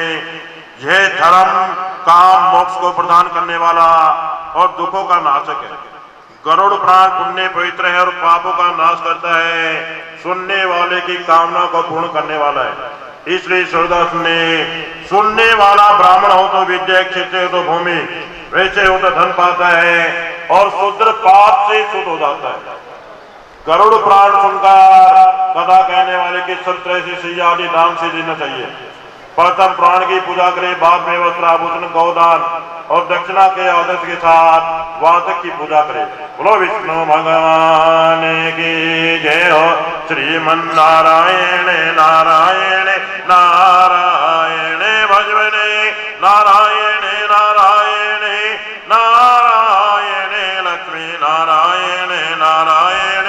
यह धर्म काम मोक्ष को प्रदान करने वाला और दुखों का नाशक है। गरुड़ पुराण पुण्य पवित्र है और पापों का नाश करता है, सुनने वाले की कामना को पूर्ण करने वाला है। इसलिए श्रद्धा सुनने वाला ब्राह्मण हो तो विद्या, क्षेत्र हो तो भूमि, वैसे हो तो धन पाता है और शूद्र पाप से शुद्ध हो जाता है। गरुड़ पुराण सुनकर कथा कहने वाले के 70 से आदि दान से देना चाहिए। प्रथम प्राण की पूजा करें, बाद में वस्त्र आभूषण गौदान और दक्षिणा के आदर्श के साथ वादक की पूजा करें। बोलो विष्णु भगवान की जय हो। श्रीमन्नारायण नारायण नारायण भजवने नारायण नारायण नारायण लक्ष्मी नारायण नारायण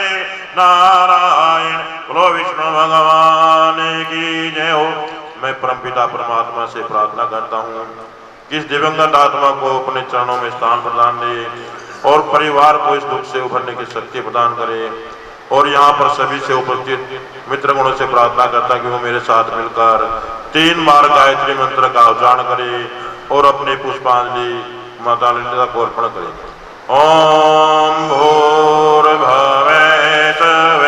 नारायण। बोलो विष्णु भगवान की जय हो। मैं परमपिता परमात्मा से प्रार्थना करता हूँ कि इस दिवंगत आत्मा को अपने चरणों में स्थान प्रदान दे और परिवार को इस दुख से उभरने की शक्ति प्रदान करे। और यहाँ पर सभी से उपस्थित मित्रगणों से प्रार्थना करता कि वो मेरे साथ मिलकर 3 बार गायत्री मंत्र का उच्चारण करे और अपनी पुष्पांजलि माता ललिता को अर्पण करे। ओम भूर्भुवः स्वः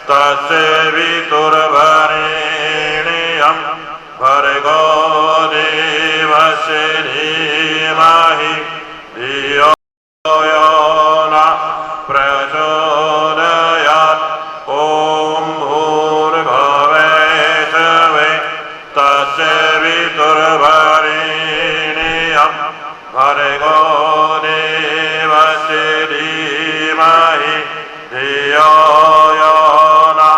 तत्सवितुर्वरेण्यं भर्गो देवस्य धीमहि धियो यो नः प्रचोदयात्। ओम भूर्भुवः स्वः तत्सवितुर्वरेण्यं भर्गो देवस्य धीमहि धियो यो नः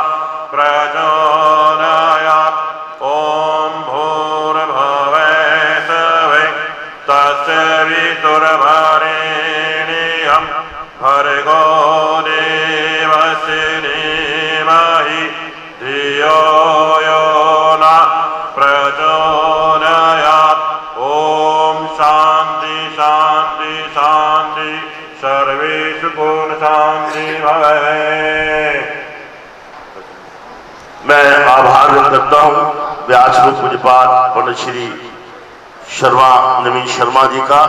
प्रचोदयात्। ओम भूर्भुवः स्वः तत्सवितुर्वरेण्यं भर्गो देवस्य धीमहि धियो यो नः प्रचोदयात्। ओम शांति शांति शांति सर्वेषु गुण शांति भवेत्। मैं आभार व्यक्त करता हूँ व्यासरूप पूज्यपाद पंडित श्री शर्मा नवीन शर्मा जी का।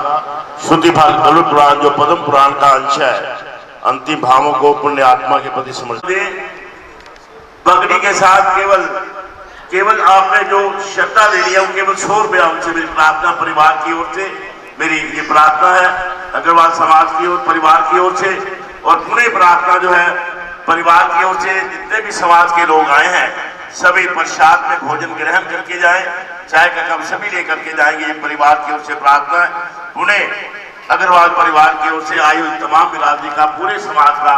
श्रुति भाग गरुड़ पुराण जो पद्म पुराण का अंश है, अंतिम भावों को पुण्य आत्मा के प्रति समर्पित। पगड़ी के साथ केवल आपने जो श्रद्धा दे लिया वो केवल 100 रुपया उनसे मेरी प्रार्थना परिवार की ओर से मेरी ये प्रार्थना है, अग्रवाल समाज की ओर परिवार की ओर से। और पूरी प्रार्थना जो है परिवार की ओर से जितने भी समाज के लोग आए हैं सभी प्रसाद में भोजन ग्रहण करके जाएं, चाय का कप सभी लेकर के जाएंगे। ये परिवार की ओर से प्रार्थना है। पुणे अग्रवाल परिवार की ओर से आई हुई तमाम बिरादरी का पूरे समाज का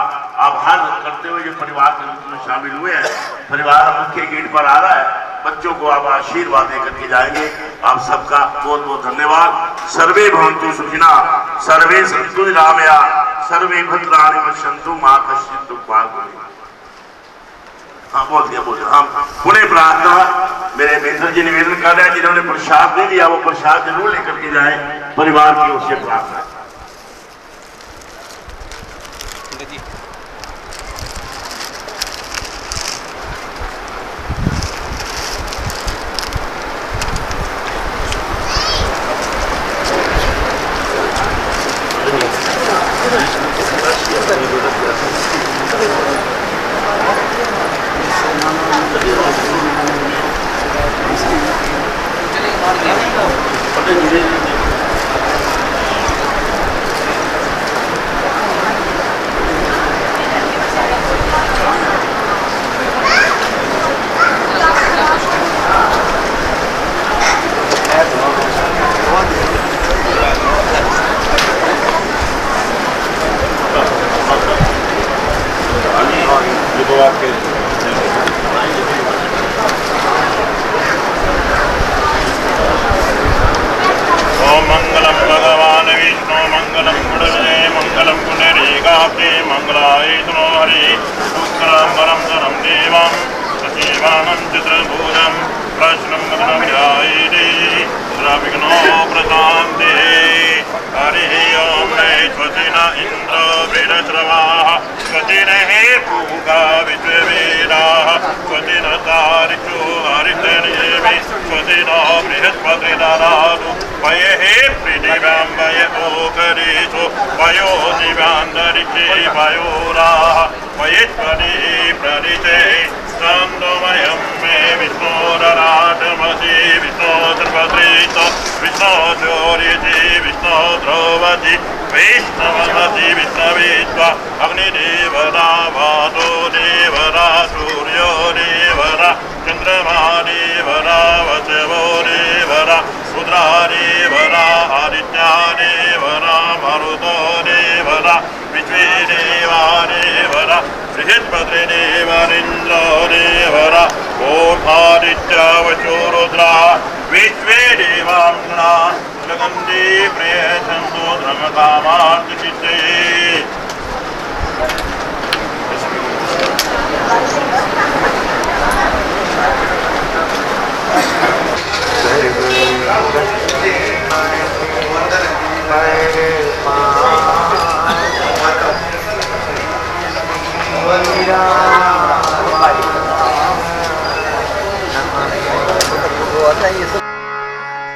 आभार करते हुए जो परिवार के रूप में शामिल हुए हैं। परिवार मुख्य गेट पर आ रहा है, बच्चों को आप आशीर्वाद देकर के जाएंगे। आप सबका बहुत बहुत धन्यवाद। सर्वे भवन्तु सुखिनः सर्वे सन्तु निरामया सर्वे भद्राणि पश्यन्तु मा कश्चित् दुःखभाग् भवेत्। हाँ बोल दिया। हाँ पुणे प्रार्थना मेरे मित्र जी निवेदन कर रहे हैं जिन्होंने प्रसाद दे दिया वो प्रसाद जरूर लेकर के जाए। परिवार की ओर से प्रार्थना। बृहस्पति देवरिंद्र रुद्रा विश्वे देवांगना लगंदे प्रिय संतो धर्म कामार्थ चित्ते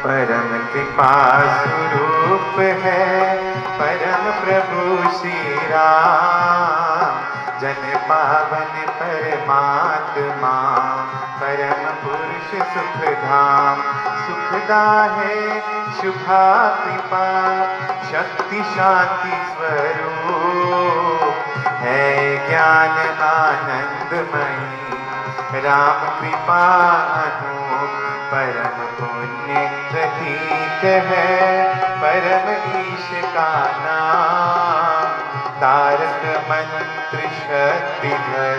परम कृपा स्वरूप है परम प्रभु श्री राम, जन पावन परमात्मा परम पुरुष सुखधाम। सुखदा है शुभा कृपा शक्ति शांति स्वरूप है ज्ञान आनंदमयी राम कृपा अनूप। परम पुण्य प्रतीक है परम ईश का नाम, तारक मंत्र शक्ति घर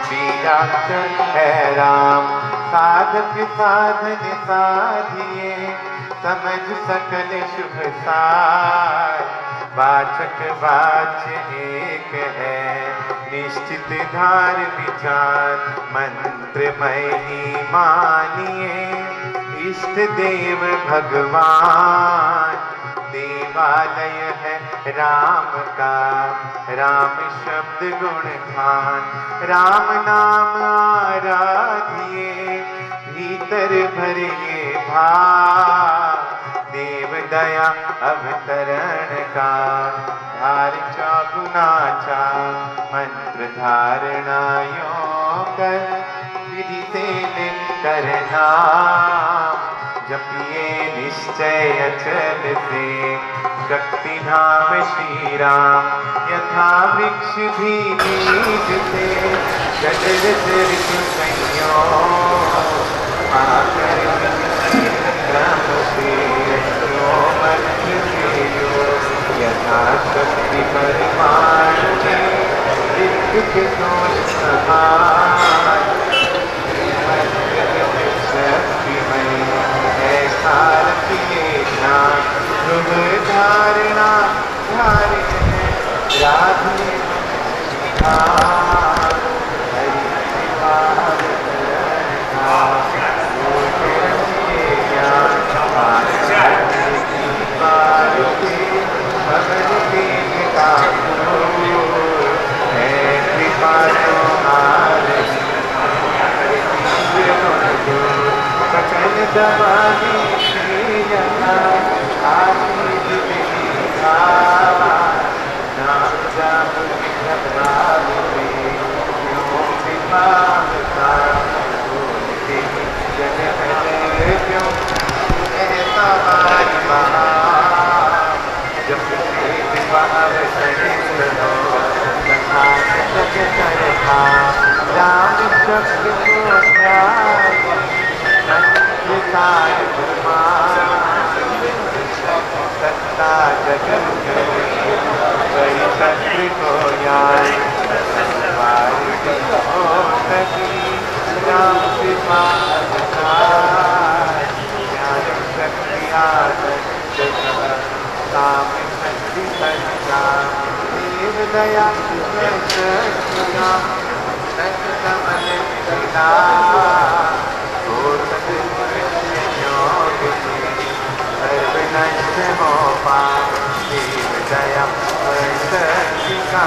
बीजाक्षर है राम। साधक साधन साधिए समझ सकल शुभ सार, वाचक वाच्य एक है निश्चित धार विचार। मंत्रमय ही मानिए इष्ट देव भगवान, देवालय है राम का राम शब्द गुण खान। राम नाम आराधिए भीतर भरिए भाव, देव दया अवतरण का धार चौगुना चा। मंत्र धारणायों कर विधि से करना, जपिए निश्चय अचल से शक्ति धाम श्री राम। यथा वृक्ष भी बीज से जगर चरित संयोग, आकर क्रम से मंत्र से योग। यथा शक्ति परिमाण के दोष समान, धारणा धारे राधे सत्ता जगत बड़ी शक्ति को याद राम कृपा ज्ञान शक्ति काम शक्ति सत्ता देव दया कमल पिता सर्वनश्च हो पाप देव दया शक्ति का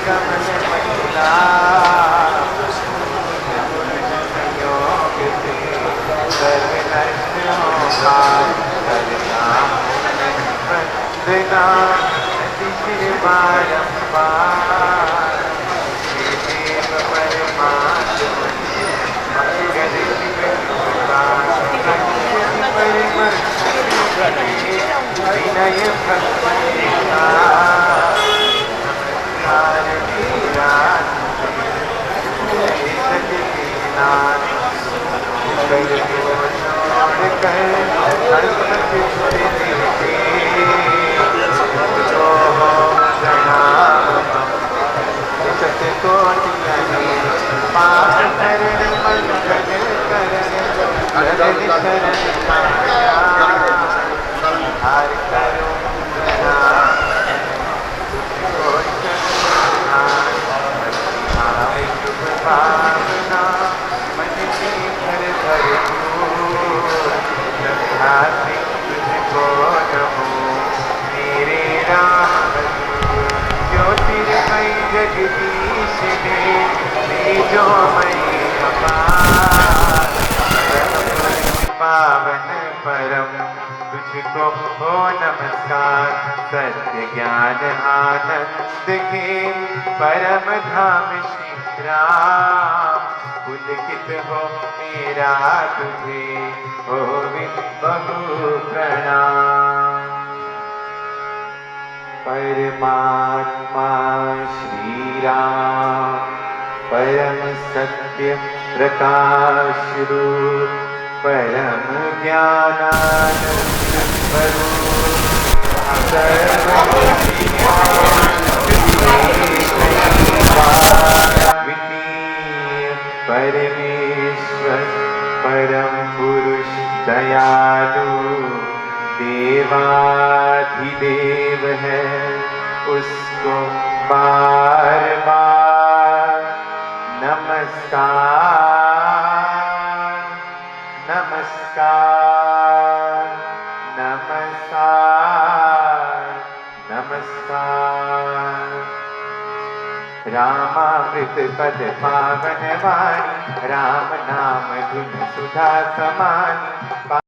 कमल महिला योग से सर्वनश्च हो पाप वंदना शिशिर बारंबार देव परमात्मा विनय भक्ति हो नमस्कार सत्य ज्ञान आनंद के परम धाम श्री राम पुलकित हो मेरा तुझे हो बहु प्रणाम परमात्मा श्री राम परम सत्य प्रकाश रूप परम ज्ञानानंद परमेश्वर परम पुरुष दयालु देवाधिदेव है उसको बार बार नमस्कार नमस्कार नमस्कार नमस्कार रामामृत पद पावन वाणी राम नाम धुन सुधा समानी